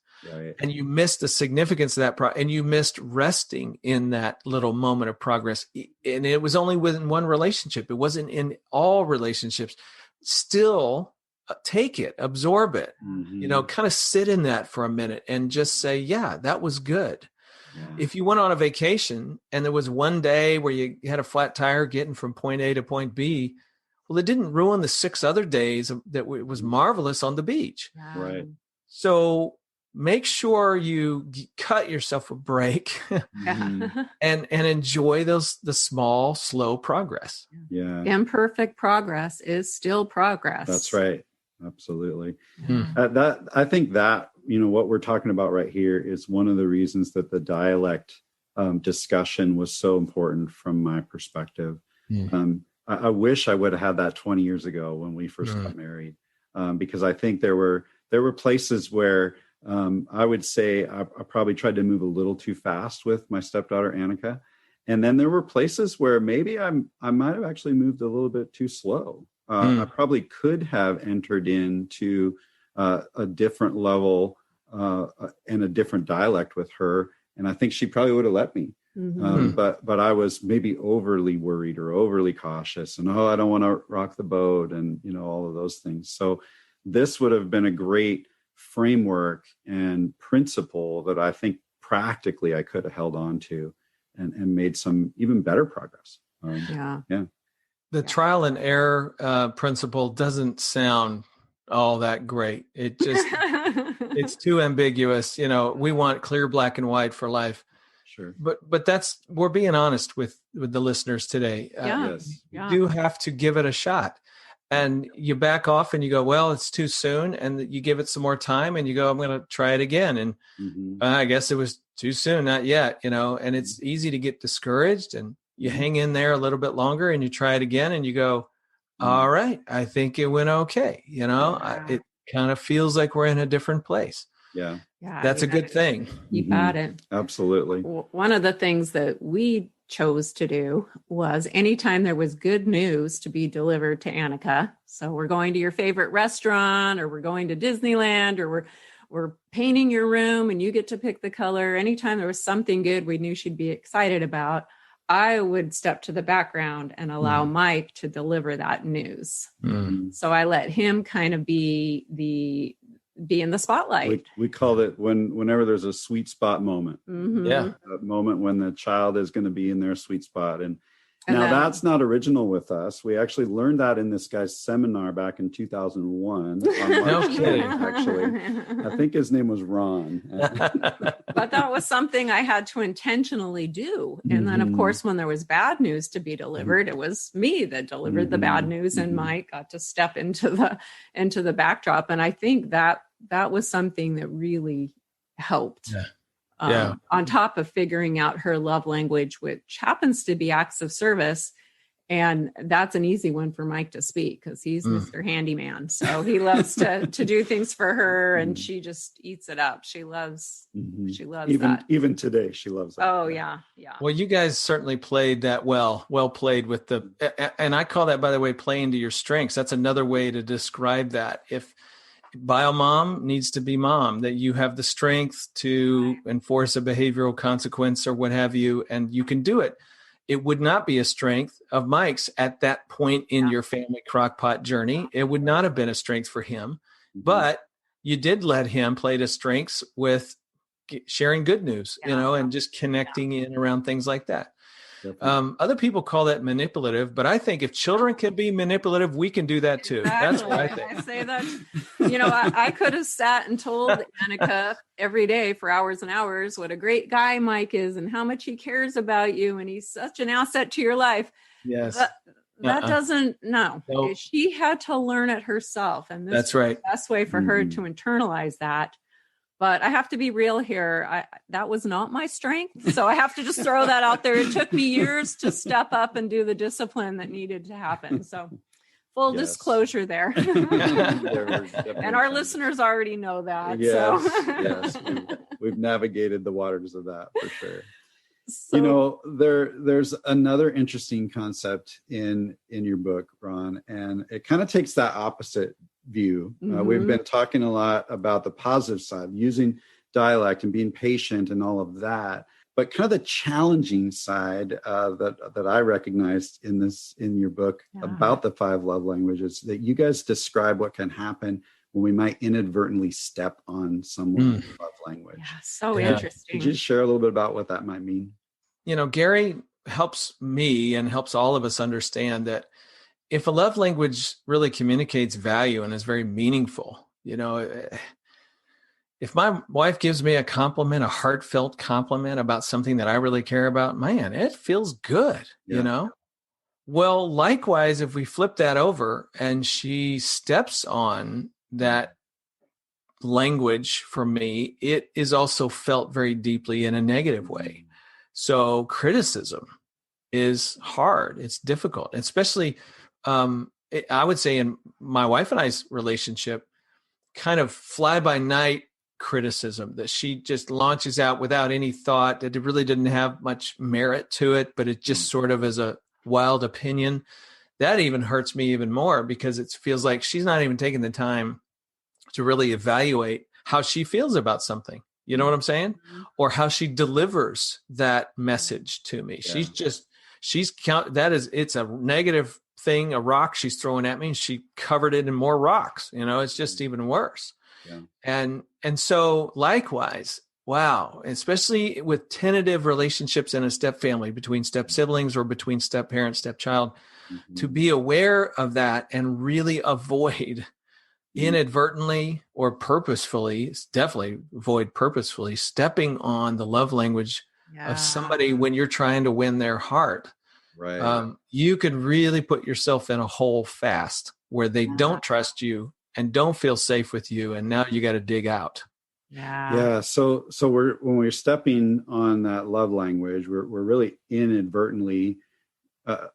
And you missed the significance of that and you missed resting in that little moment of progress. And it was only within one relationship. It wasn't in all relationships. Still take it, absorb it, kind of sit in that for a minute and just say, yeah, that was good. If you went on a vacation and there was one day where you had a flat tire getting from point A to point B, well, it didn't ruin the 6 other days that it was marvelous on the beach. Right. So make sure you cut yourself a break and enjoy the small, slow progress. Imperfect progress is still progress. That's right. Absolutely. I think that, what we're talking about right here is one of the reasons that the dialect discussion was so important from my perspective. I wish I would have had that 20 years ago when we first got married, because I think there were places where I would say I probably tried to move a little too fast with my stepdaughter, Annika. And then there were places where maybe I might have actually moved a little bit too slow. I probably could have entered into a different level and a different dialect with her. And I think she probably would have let me. But I was maybe overly worried or overly cautious and, I don't want to rock the boat and, all of those things. So this would have been a great framework and principle that I think practically I could have held on to and made some even better progress. The trial and error principle doesn't sound all that great. It just, it's too ambiguous. We want clear black and white for life. Sure. But we're being honest with the listeners today. You do have to give it a shot. And you back off and you go, well, it's too soon. And you give it some more time and you go, I'm going to try it again. And I guess it was too soon, not yet, and it's easy to get discouraged and you hang in there a little bit longer and you try it again and you go, all right, I think it went okay. It kind of feels like we're in a different place. That's a good thing. You got it. Absolutely. One of the things that we chose to do was anytime there was good news to be delivered to Annika, so we're going to your favorite restaurant or we're going to Disneyland or we're painting your room and you get to pick the color. Anytime there was something good we knew she'd be excited about, I would step to the background and allow Mike to deliver that news. So I let him kind of be in the spotlight. We call it whenever there's a sweet spot moment. Yeah. A moment when the child is going to be in their sweet spot. And now that's not original with us. We actually learned that in this guy's seminar back in 2001. No kidding. Actually, I think his name was Ron. But that was something I had to intentionally do. And then, of course, when there was bad news to be delivered, it was me that delivered the bad news, and Mike got to step into the backdrop. And I think that was something that really helped. On top of figuring out her love language, which happens to be acts of service. And that's an easy one for Mike to speak because he's Mr. Handyman. So he loves to do things for her, and she just eats it up. She loves that. Even today, she loves that. Oh, yeah. Well, you guys certainly played that well played with and I call that, by the way, playing to your strengths. That's another way to describe that. If bio mom needs to be mom, that you have the strength to enforce a behavioral consequence or what have you, and you can do it. It would not be a strength of Mike's at that point in your family crockpot journey. It would not have been a strength for him, but you did let him play to strengths with sharing good news, and just connecting in around things like that. Other people call that manipulative, but I think if children can be manipulative, we can do that too. Exactly. That's what I think. I say that, I could have sat and told Annika every day for hours and hours what a great guy Mike is and how much he cares about you. And he's such an asset to your life. Yes. That doesn't, Nope. She had to learn it herself. And that's right. The best way for her to internalize that. But I have to be real here. That was not my strength. So I have to just throw that out there. It took me years to step up and do the discipline that needed to happen. So full disclosure there. And our listeners already know that. Yes. We've navigated the waters of that for sure. So, there's another interesting concept in your book, Ron, and it kind of takes that opposite view. We've been talking a lot about the positive side, using dialect and being patient and all of that, but kind of the challenging side that I recognized in your book about the 5 love languages, that you guys describe what can happen when we might inadvertently step on someone's love language. Yeah, so interesting. Could you share a little bit about what that might mean? Gary helps me and helps all of us understand that if a love language really communicates value and is very meaningful, if my wife gives me a compliment, a heartfelt compliment about something that I really care about, man, it feels good, Well, likewise, if we flip that over and she steps on that language for me, it is also felt very deeply in a negative way. So criticism is hard. It's difficult, especially I would say in my wife and I's relationship, kind of fly by night criticism that she just launches out without any thought, that it really didn't have much merit to it, but it just sort of is a wild opinion. That even hurts me even more because it feels like she's not even taking the time to really evaluate how she feels about something. You know what I'm saying? Or how she delivers that message to me. Yeah. It's a negative thing, a rock she's throwing at me, and she covered it in more rocks. It's just even worse. Yeah. And so likewise, wow, especially with tentative relationships in a step family between step siblings or between step parent, step child, to be aware of that and really avoid inadvertently or purposefully, definitely avoid purposefully stepping on the love language of somebody when you're trying to win their heart. Right. You could really put yourself in a hole fast where they don't trust you and don't feel safe with you. And now you got to dig out. Yeah. So when we're stepping on that love language, we're really inadvertently,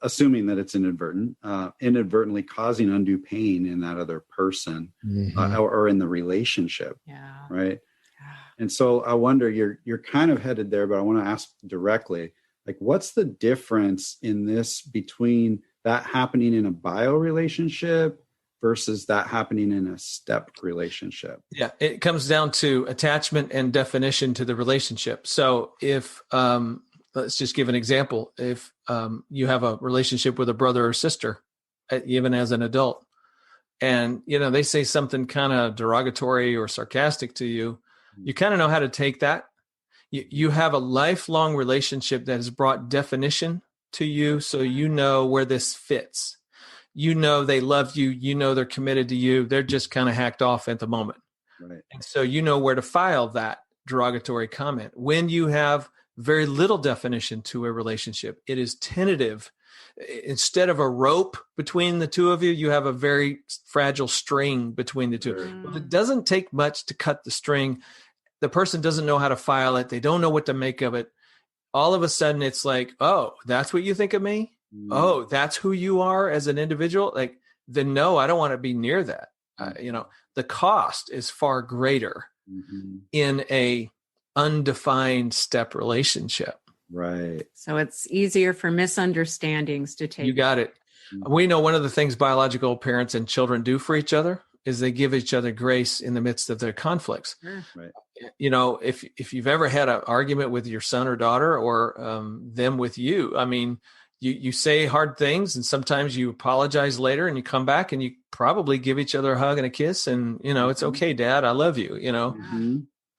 assuming that it's inadvertently causing undue pain in that other person or in the relationship. Yeah. Right. Yeah. And so I wonder, you're kind of headed there, but I want to ask directly, like, what's the difference in this between that happening in a bio relationship versus that happening in a step relationship? Yeah, it comes down to attachment and definition to the relationship. So if let's just give an example. If you have a relationship with a brother or sister, even as an adult, and they say something kind of derogatory or sarcastic to you, you kind of know how to take that. You have a lifelong relationship that has brought definition to you, so you know where this fits. They love you. They're committed to you. They're just kind of hacked off at the moment. Right. And so you know where to file that derogatory comment. When you have very little definition to a relationship, it is tentative. Instead of a rope between the two of you, you have a very fragile string between the two. Well, it doesn't take much to cut the string. The person doesn't know how to file it. They don't know what to make of it. All of a sudden, it's like, oh, that's what you think of me? Oh, that's who you are as an individual? Like, then no, I don't want to be near that. The cost is far greater in a undefined step relationship. Right. So it's easier for misunderstandings to take. You got it. We know one of the things biological parents and children do for each other is they give each other grace in the midst of their conflicts. Right. If you've ever had an argument with your son or daughter, or them with you, I mean, you say hard things, and sometimes you apologize later, and you come back and you probably give each other a hug and a kiss, and it's okay, Dad, I love you.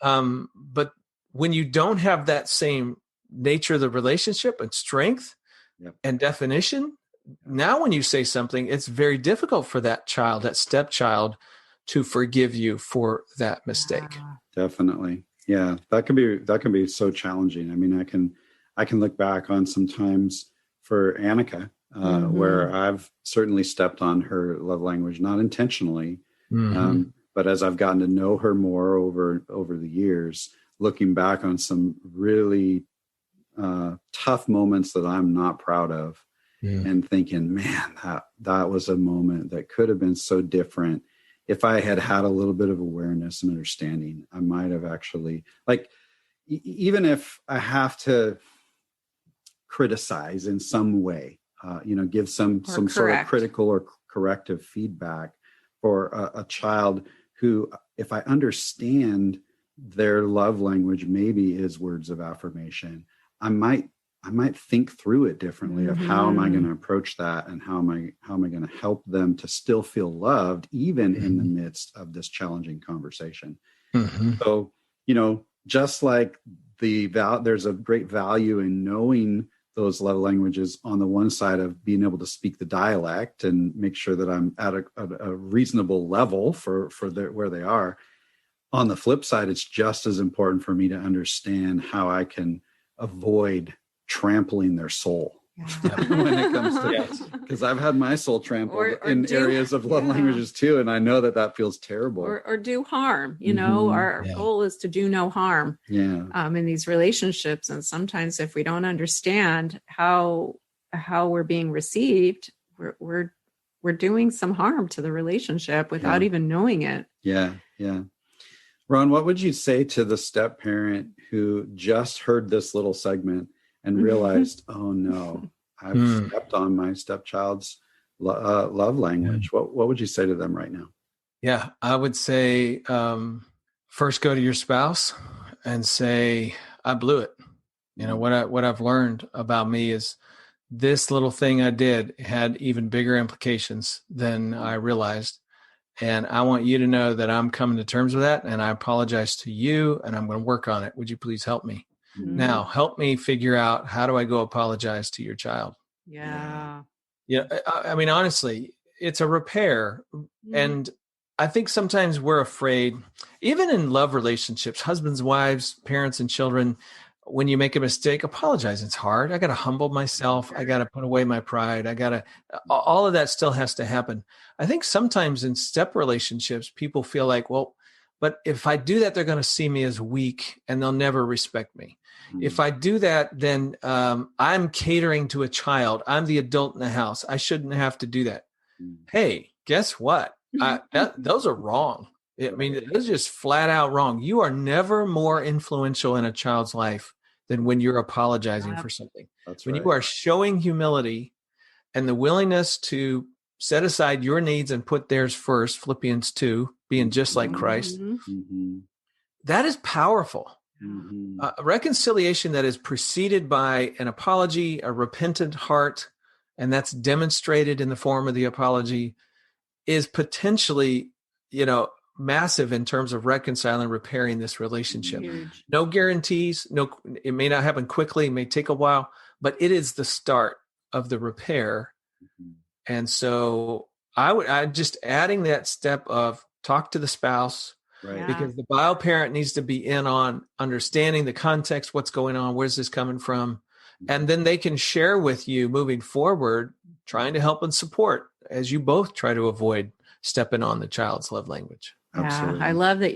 But when you don't have that same nature of the relationship and strength and definition, now when you say something, it's very difficult for that child, that stepchild, to forgive you for that mistake. Definitely. Yeah. That can be so challenging. I mean, I can look back on some times for Annika, where I've certainly stepped on her love language, not intentionally, but as I've gotten to know her more over the years, looking back on some really tough moments that I'm not proud of, and thinking, man, that was a moment that could have been so different. If I had had a little bit of awareness and understanding, I might have actually, like, even if I have to criticize in some way, give some sort of critical or corrective feedback for a child who, if I understand their love language maybe is words of affirmation, I might think through it differently of how am I going to approach that, and how am I going to help them to still feel loved even in the midst of this challenging conversation. So, just like there's a great value in knowing those love languages on the one side of being able to speak the dialect and make sure that I'm at a reasonable level for where they are. On the flip side, it's just as important for me to understand how I can avoid trampling their soul when it comes to because I've had my soul trampled in areas of love languages too, and I know that feels terrible. Or do harm. Our goal is to do no harm. In these relationships, and sometimes if we don't understand how we're being received, we're doing some harm to the relationship without even knowing it. Yeah. Ron, what would you say to the step parent who just heard this little segment and realized, oh no, I've stepped on my stepchild's love language? What would you say to them right now? Yeah, I would say first go to your spouse and say, I blew it. What I've learned about me is this little thing I did had even bigger implications than I realized. And I want you to know that I'm coming to terms with that, and I apologize to you, and I'm going to work on it. Would you please help me? Now, help me figure out, how do I go apologize to your child? Yeah. I mean, honestly, it's a repair. And I think sometimes we're afraid, even in love relationships, husbands, wives, parents, and children, when you make a mistake, apologize. It's hard. I got to humble myself. I got to put away my pride. All of that still has to happen. I think sometimes in step relationships, people feel like, well, but if I do that, they're going to see me as weak and they'll never respect me. If I do that, then I'm catering to a child. I'm the adult in the house. I shouldn't have to do that. Hey, guess what? Those are wrong. I mean, it's just flat out wrong. You are never more influential in a child's life than when you're apologizing for something. That's when right. you are showing humility and the willingness to set aside your needs and put theirs first, Philippians 2, being just like Christ, that is powerful. A reconciliation that is preceded by an apology, a repentant heart, and that's demonstrated in the form of the apology, is potentially, massive in terms of reconciling, repairing this relationship. Huge. No guarantees. It may not happen quickly. It may take a while, but it is the start of the repair. And so I just adding that step of talk to the spouse, Right. because the bio parent needs to be in on understanding the context, what's going on, where's this coming from, and then they can share with you moving forward, trying to help and support as you both try to avoid stepping on the child's love language. Absolutely. Yeah, I love that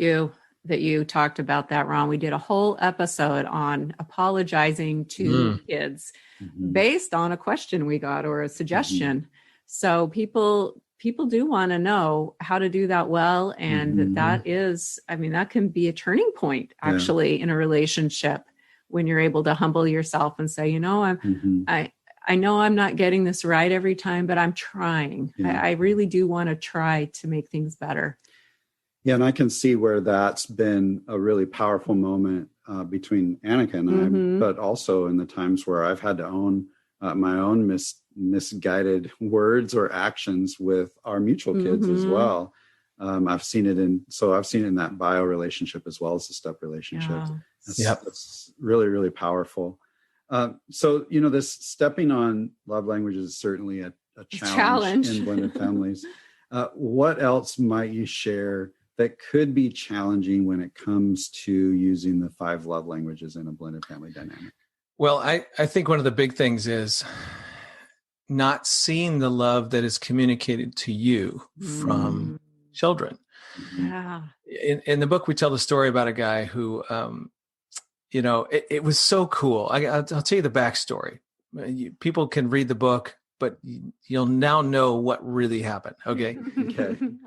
you talked about that, Ron. We did a whole episode on apologizing to kids based on a question we got or a suggestion. So people do want to know how to do that well. And that is, that can be a turning point actually in a relationship when you're able to humble yourself and say, I know I'm not getting this right every time, but I'm trying. I really do want to try to make things better. Yeah, and I can see where that's been a really powerful moment between Annika and I, but also in the times where I've had to own my own misguided words or actions with our mutual kids as well. I've seen it in that bio relationship as well as the step relationship. That's really, really powerful. So, this stepping on love languages is certainly a challenge in blended families. What else might you share that could be challenging when it comes to using the 5 love languages in a blended family dynamic? Well, I think one of the big things is not seeing the love that is communicated to you from children. Yeah. In the book, we tell the story about a guy who, it was so cool. I'll tell you the backstory. People can read the book, but you'll now know what really happened. Okay.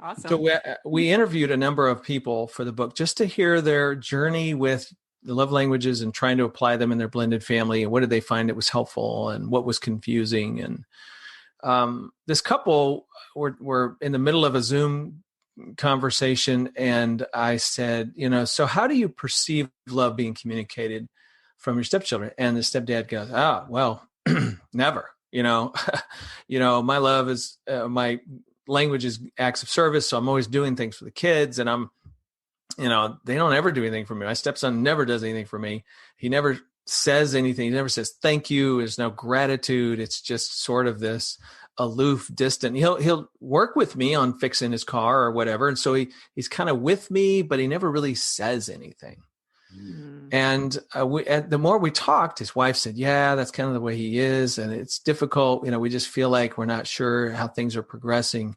Awesome. So we interviewed a number of people for the book just to hear their journey with the love languages and trying to apply them in their blended family. And what did they find that was helpful and what was confusing? And this couple were in the middle of a Zoom conversation. And I said, so how do you perceive love being communicated from your stepchildren? And the stepdad goes, well, never. My love is my language is acts of service. So I'm always doing things for the kids, and they don't ever do anything for me. My stepson never does anything for me. He never says anything. He never says thank you. There's no gratitude. It's just sort of this aloof, distant. He'll work with me on fixing his car or whatever. And so he's kind of with me, but he never really says anything. And the more we talked, his wife said, yeah, that's kind of the way he is. And it's difficult. We just feel like we're not sure how things are progressing.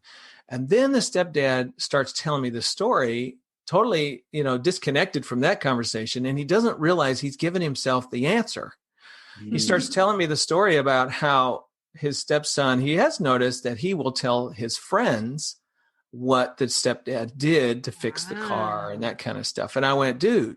And then the stepdad starts telling me the story, totally, disconnected from that conversation. And he doesn't realize he's given himself the answer. He starts telling me the story about how his stepson, he has noticed that he will tell his friends what the stepdad did to fix the car and that kind of stuff. And I went, dude,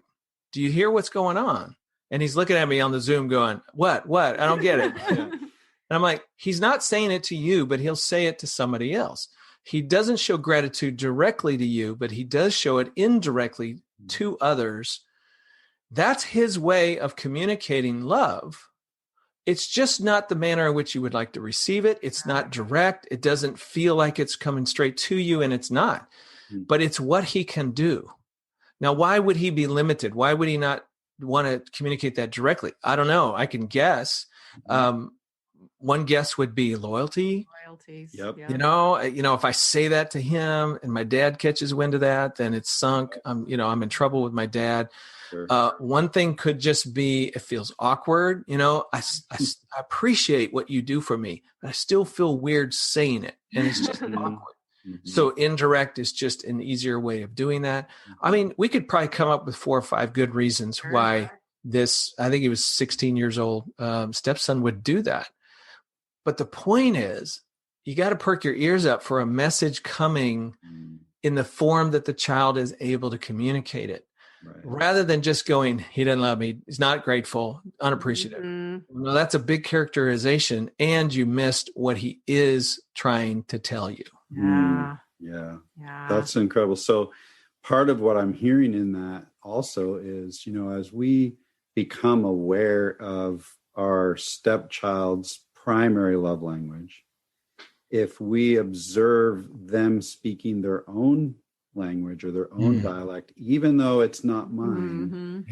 do you hear what's going on? And he's looking at me on the Zoom going, what? I don't get it. And I'm like, he's not saying it to you, but he'll say it to somebody else. He doesn't show gratitude directly to you, but he does show it indirectly to others. That's his way of communicating love. It's just not the manner in which you would like to receive it. It's not direct. It doesn't feel like it's coming straight to you, and it's not. But it's what he can do. Now, why would he be limited? Why would he not want to communicate that directly? I don't know. I can guess. One guess would be loyalty. Loyalties. Yep. Yeah. If I say that to him and my dad catches wind of that, then it's sunk. I'm in trouble with my dad. Sure. One thing could just be, it feels awkward. I appreciate what you do for me, but I still feel weird saying it. And it's just awkward. So indirect is just an easier way of doing that. I mean, we could probably come up with 4 or 5 good reasons why this, I think he was 16 years old, stepson would do that. But the point is, you got to perk your ears up for a message coming in the form that the child is able to communicate it. Right. Rather than just going, he doesn't love me, he's not grateful, unappreciative. No, that's a big characterization, and you missed what he is trying to tell you. Yeah. That's incredible. So part of what I'm hearing in that also is, as we become aware of our stepchild's primary love language, if we observe them speaking their own language or their own dialect, even though it's not mine,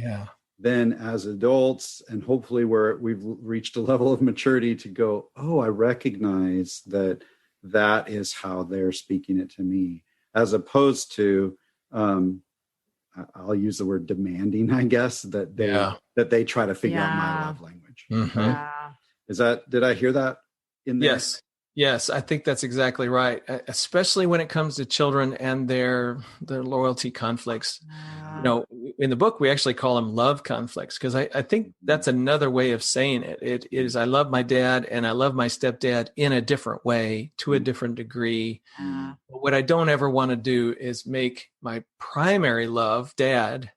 then as adults, and hopefully we've reached a level of maturity to go, oh, I recognize that is how they're speaking it to me, as opposed to, I'll use the word demanding, I guess, that they try to figure out my love language. Did I hear that in there? Yes, I think that's exactly right, especially when it comes to children and their loyalty conflicts. In the book, we actually call them love conflicts, because I think that's another way of saying it. It is, I love my dad and I love my stepdad in a different way, to a different degree. But what I don't ever want to do is make my primary love, dad,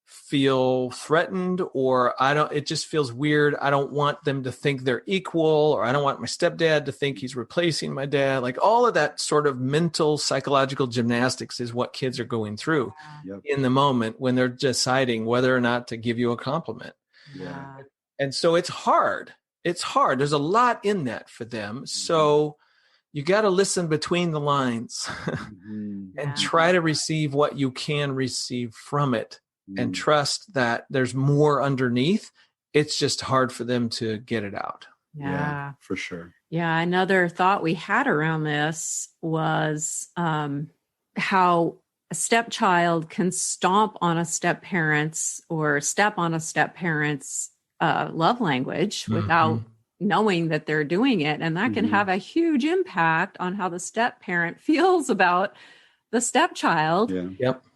feel threatened, or it just feels weird. I don't want them to think they're equal, or I don't want my stepdad to think he's replacing my dad. Like all of that sort of mental, psychological gymnastics is what kids are going through in the moment when they're deciding whether or not to give you a compliment. And so it's hard. There's a lot in that for them. So you got to listen between the lines and try to receive what you can receive from it. And trust that there's more underneath. It's just hard for them to get it out. Yeah, for sure. Yeah. Another thought we had around this was how a stepchild can stomp on a step-parent's or step on a step-parent's love language without knowing that they're doing it. And that can have a huge impact on how the step-parent feels about the stepchild.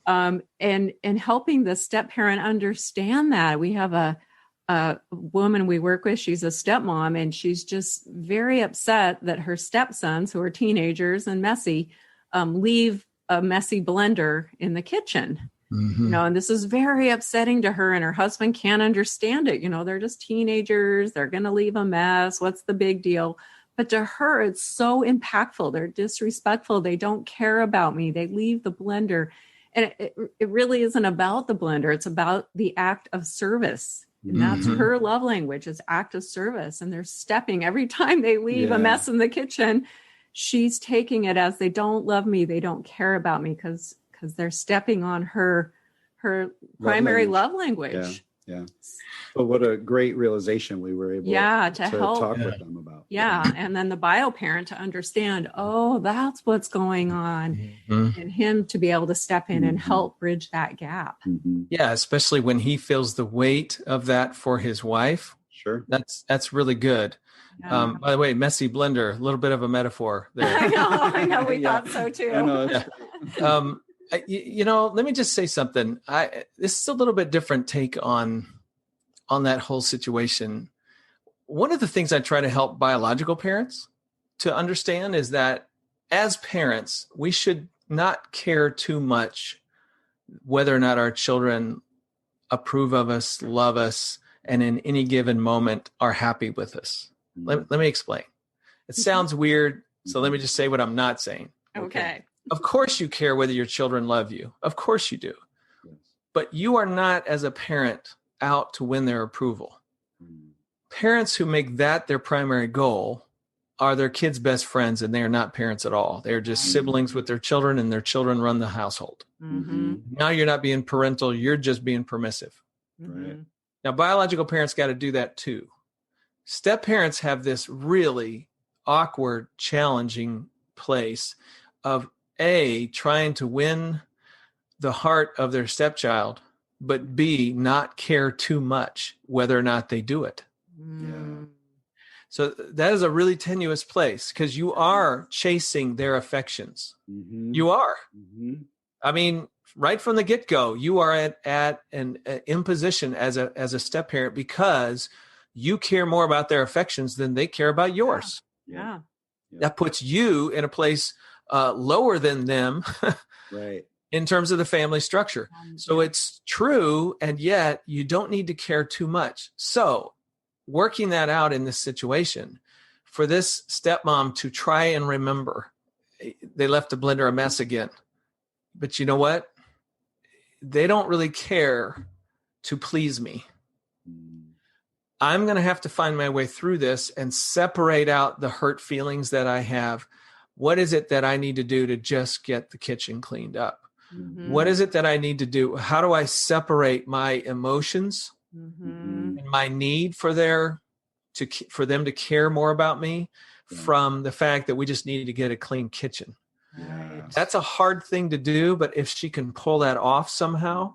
And helping the step parent understand that. We have a woman we work with, she's a stepmom, and she's just very upset that her stepsons, who are teenagers and messy, leave a messy blender in the kitchen. And this is very upsetting to her, and her husband can't understand it. They're just teenagers. They're going to leave a mess. What's the big deal? But to her, it's so impactful. They're disrespectful. They don't care about me. They leave the blender. And it really isn't about the blender. It's about the act of service. And that's her love language, is act of service. And they're stepping every time they leave a mess in the kitchen. She's taking it as they don't love me. They don't care about me because they're stepping on her primary love language. Yeah. But what a great realization we were able to help talk with them about. And then the bio parent to understand, oh, that's what's going on, and him to be able to step in and help bridge that gap. Yeah, especially when he feels the weight of that for his wife. Sure. That's really good. By the way, messy blender, a little bit of a metaphor there. I know. We thought so too. Let me just say something. This is a little bit different take on that whole situation. One of the things I try to help biological parents to understand is that as parents, we should not care too much whether or not our children approve of us, love us, and in any given moment are happy with us. Let me explain. It sounds weird, so let me just say what I'm not saying. Okay. Of course you care whether your children love you. Of course you do. But you are not, as a parent, out to win their approval. Parents who make that their primary goal are their kids' best friends, and they are not parents at all. They're just siblings with their children, and their children run the household. Now you're not being parental. You're just being permissive. Right. Now, biological parents got to do that too. Step parents have this really awkward, challenging place of trying to win the heart of their stepchild, but B, not care too much whether or not they do it. So that is a really tenuous place, because you are chasing their affections. You are. I mean, right from the get-go, you are at an imposition as a step parent, because you care more about their affections than they care about yours. That puts you in a place lower than them, right, in terms of the family structure. So it's true, and yet you don't need to care too much. So working that out in this situation, for this stepmom to try and remember, they left the blender a mess again. But you know what? they don't really care to please me. I'm going to have to find my way through this and separate out the hurt feelings that I have. What is it that I need to do to just get the kitchen cleaned up? Mm-hmm. What is it that I need to do? How do I separate my emotions Mm-hmm. and my need for them to care more about me from the fact that we just need to get a clean kitchen? Right. That's a hard thing to do, but if she can pull that off somehow,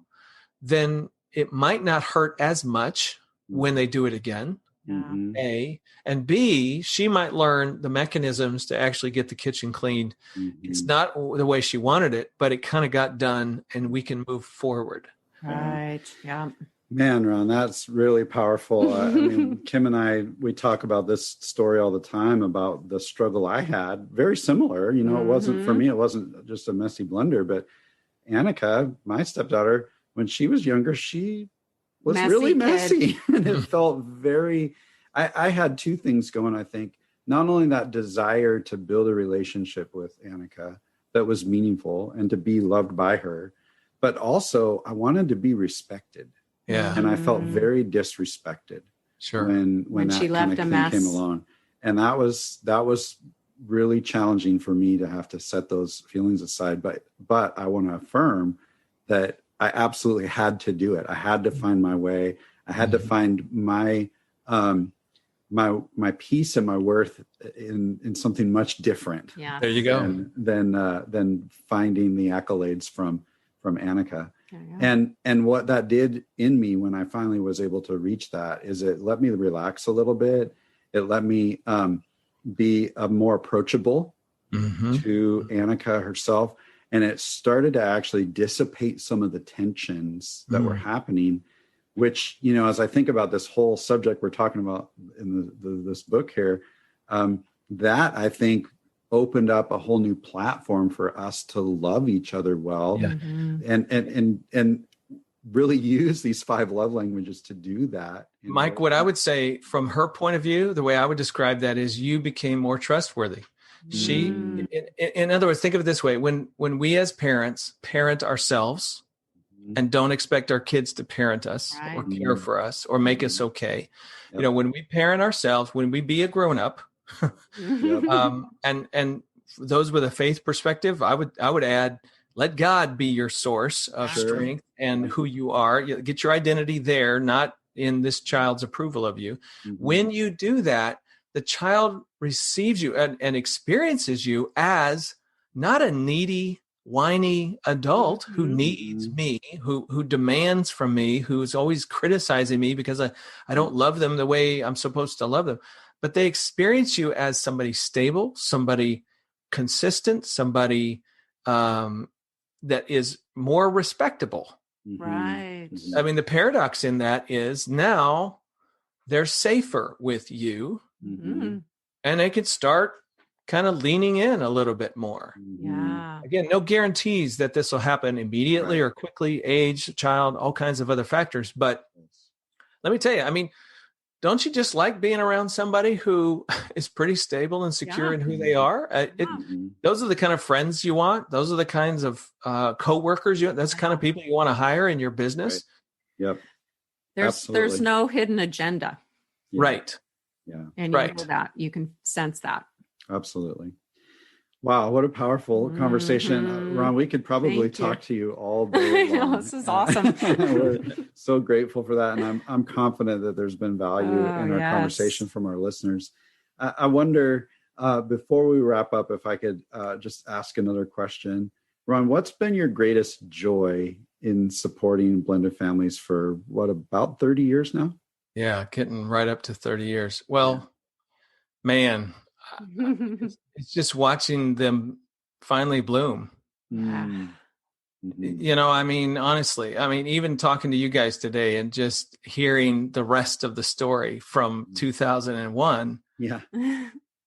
then it might not hurt as much when they do it again. Yeah. A, and B, she might learn the mechanisms to actually get the kitchen cleaned. It's not the way she wanted it, but it kind of got done and we can move forward. Right. Yeah. Man, Ron, that's really powerful. I mean, Kim and I, we talk about this story all the time about the struggle I had. Very similar. You know, it wasn't for me, it wasn't just a messy blunder, but Annika, my stepdaughter, when she was younger, she was really messy. And it felt very, I had two things going, I think. Not only that desire to build a relationship with Annika that was meaningful and to be loved by her, but also I wanted to be respected. Yeah. And I felt very disrespected when that she kind left of a thing mess. came along. And that was really challenging for me to have to set those feelings aside. But I want to affirm that I absolutely had to do it. I had to find my way. I had to find my peace and my worth in something much different. Yeah. There you go. Than finding the accolades from Annika. Yeah. And what that did in me when I finally was able to reach that is it let me relax a little bit. It let me be more approachable to Annika herself. And it started to actually dissipate some of the tensions that were happening, which, you know, as I think about this whole subject we're talking about in this book here, that I think opened up a whole new platform for us to love each other well and really use these 5 love languages to do that. Mike, what I would say from her point of view, the way I would describe that is you became more trustworthy. She, in other words, think of it this way. When we as parents parent ourselves and don't expect our kids to parent us or care for us or make us okay. Yep. You know, when we parent ourselves, when we be a grown up, and those with a faith perspective, I would add, let God be your source of strength and who you are. You get your identity there, not in this child's approval of you. When you do that, the child receives you and experiences you as not a needy, whiny adult who needs me, who demands from me, who's always criticizing me because I don't love them the way I'm supposed to love them. But they experience you as somebody stable, somebody consistent, somebody that is more respectable. Right. I mean, the paradox in that is now they're safer with you and they can start kind of leaning in a little bit more. Yeah. Again, no guarantees that this will happen immediately or quickly, age, child, all kinds of other factors. But let me tell you, I mean, don't you just like being around somebody who is pretty stable and secure in who they are? Those are the kind of friends you want. Those are the kinds of coworkers you want. That's the kind of people you want to hire in your business. Right. Yep. There's no hidden agenda. Yeah. Right. Yeah. And you know that. You can sense that. Absolutely. Wow, what a powerful conversation. Ron, we could probably talk to you all day long. This is awesome. We're so grateful for that. And I'm confident that there's been value in our conversation from our listeners. I wonder, before we wrap up, if I could just ask another question. Ron, what's been your greatest joy in supporting blended families for about 30 years now? Yeah, getting right up to 30 years. Well, man, it's just watching them finally bloom. You know, I mean, honestly, even talking to you guys today and just hearing the rest of the story from 2001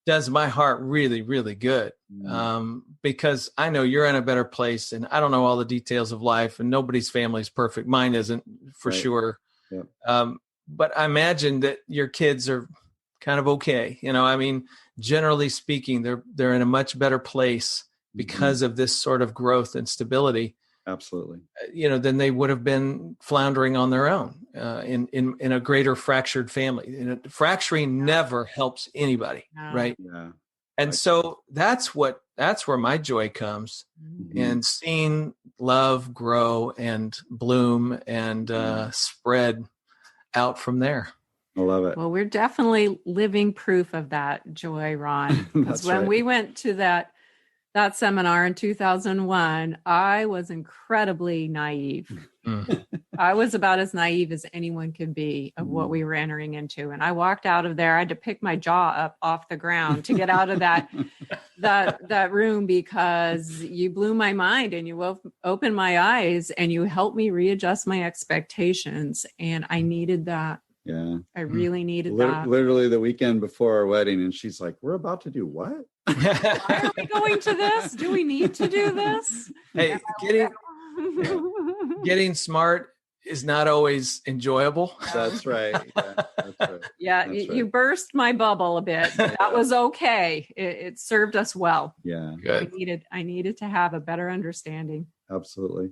does my heart really, really good. Because I know you're in a better place and I don't know all the details of life and nobody's family is perfect. Mine isn't for sure. Yep. But I imagine that your kids are kind of okay. You know, I mean, generally speaking, they're in a much better place because of this sort of growth and stability. Absolutely. Then they would have been floundering on their own in a greater fractured family. Fracturing never helps anybody, No. right? Yeah. And so that's where my joy comes, Mhm. in seeing love grow and bloom and spread out from there. I love it. Well, we're definitely living proof of that, Joy, Ron. Because That's when right. we went to that seminar in 2001, I was incredibly naive. Mm. I was about as naive as anyone could be of what we were entering into. And I walked out of there. I had to pick my jaw up off the ground to get out of that room, because you blew my mind and you opened my eyes and you helped me readjust my expectations. And I needed that. Yeah. I really needed that. Literally the weekend before our wedding. And she's like, we're about to do what? Why are we going to this? Do we need to do this? Hey, getting smart is not always enjoyable. That's right. Yeah, that's right. Yeah, That's you burst my bubble a bit. That was okay. It served us well. Yeah, Good. I needed to have a better understanding. absolutely.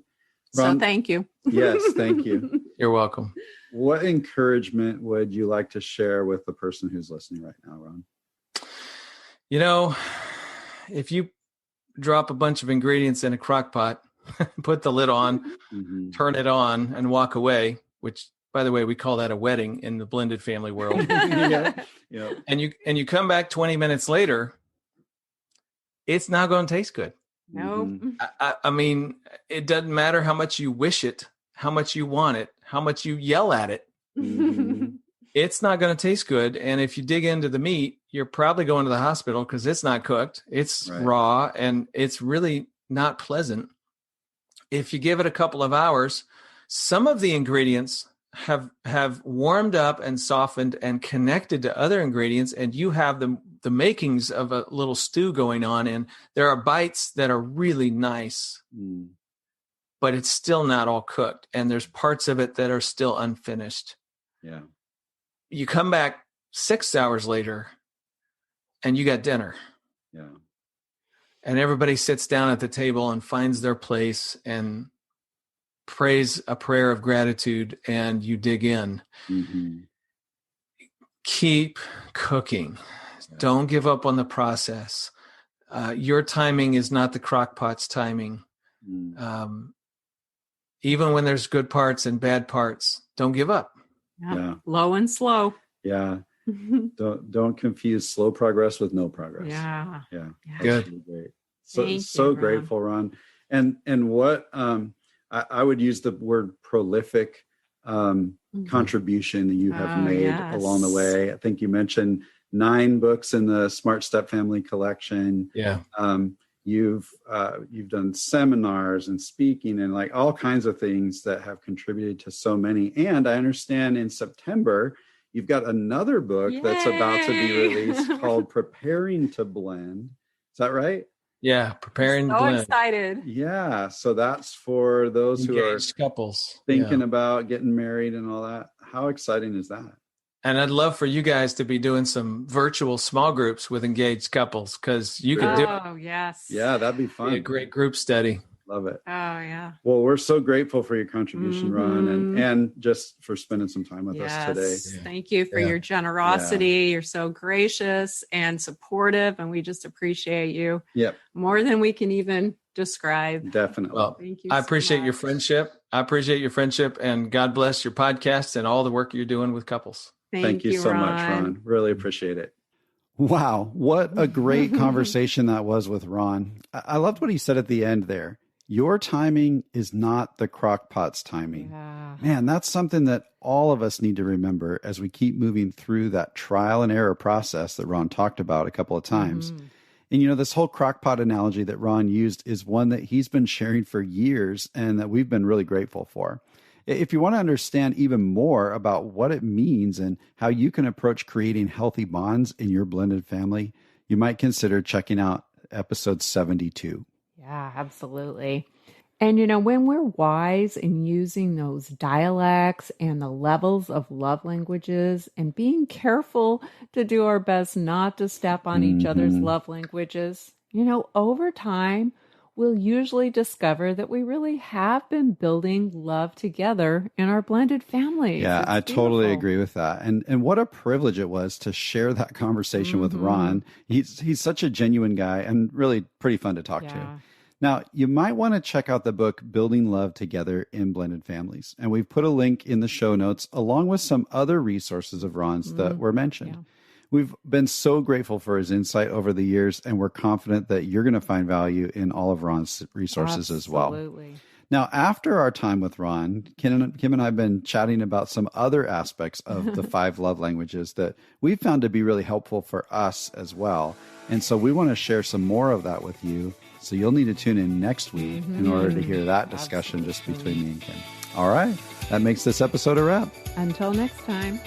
So Ron, thank you. yes, thank you. You're welcome. What encouragement would you like to share with the person who's listening right now, Ron? If you drop a bunch of ingredients in a crock pot, put the lid on, Mm-hmm. turn it on, and walk away, which, by the way, we call that a wedding in the blended family world. Yeah. and you come back 20 minutes later, it's not going to taste good. No. Mhm. I mean, it doesn't matter how much you wish it, how much you want it, how much you yell at it. Mhm. It's not going to taste good. And if you dig into the meat, you're probably going to the hospital because it's not cooked. It's Right. raw and it's really not pleasant. If you give it a couple of hours, some of the ingredients have warmed up and softened and connected to other ingredients, and you have the makings of a little stew going on. And there are bites that are really nice, Mm. but it's still not all cooked. And there's parts of it that are still unfinished. Yeah. You come back 6 hours later and you got dinner, Yeah. and everybody sits down at the table and finds their place and prays a prayer of gratitude, and you dig in. Mm-hmm. Keep cooking. Yeah. Don't give up on the process. Your timing is not the crock pot's timing. Mm. Even when there's good parts and bad parts, don't give up. Yeah. Low and slow. Yeah. Don't confuse slow progress with no progress. Yeah. Yeah. Yeah. Good. That's really great. So Thank so you, Ron. grateful, Ron. And what I would use the word prolific contribution that you have Oh, made yes. along the way. I think you mentioned 9 books in the Smart Step Family collection. Yeah. You've done seminars and speaking and like all kinds of things that have contributed to so many. And I understand in September you've got another book that's about to be Yay! released called Preparing to Blend. Is that right? Yeah. Preparing to So blend. excited. Yeah. So that's for those who are Engaged couples. thinking Yeah. about getting married and all that. How exciting is that? And I'd love for you guys to be doing some virtual small groups with engaged couples, because you could do Oh, yes. Yeah, that'd be it. fun. Be a great group study. Love it. Oh, yeah. Well, we're so grateful for your contribution, Ron, Mhm. and just for spending some time with us Yes. today. Yeah. Thank you for Yeah. your generosity. You're so gracious and supportive, and we just appreciate you Yep, more than we can even describe. definitely. Well, Thank you. I so appreciate your much. friendship. I appreciate your friendship, and God bless your podcast and all the work you're doing with couples. Thank you so much, Ron. Really appreciate it. Wow, what a great conversation that was with Ron. I loved what he said at the end there. Your timing is not the crockpot's timing. Yeah. Man, that's something that all of us need to remember as we keep moving through that trial and error process that Ron talked about a couple of times. Mhm. And, this whole crockpot analogy that Ron used is one that he's been sharing for years and that we've been really grateful for. If you want to understand even more about what it means and how you can approach creating healthy bonds in your blended family, you might consider checking out episode 72. Yeah, absolutely. And, when we're wise in using those dialects and the levels of love languages and being careful to do our best not to step on each other's Mhm. love languages, over time, we'll usually discover that we really have been building love together in our blended families. Yeah, It's I totally beautiful. agree with that. And what a privilege it was to share that conversation with Ron. He's such a genuine guy and really pretty fun to talk to. Yeah. Now, you might want to check out the book, Building Love Together in Blended Families. And we've put a link in the show notes along with some other resources of Ron's that were mentioned. Yeah. We've been so grateful for his insight over the years, and we're confident that you're going to find value in all of Ron's resources as well. Absolutely. Now, after our time with Ron, Kim and I have been chatting about some other aspects of the 5 love languages that we found to be really helpful for us as well. And so we want to share some more of that with you. So you'll need to tune in next week in order to hear that discussion just between me and Kim. All right. That makes this episode a wrap. Until next time.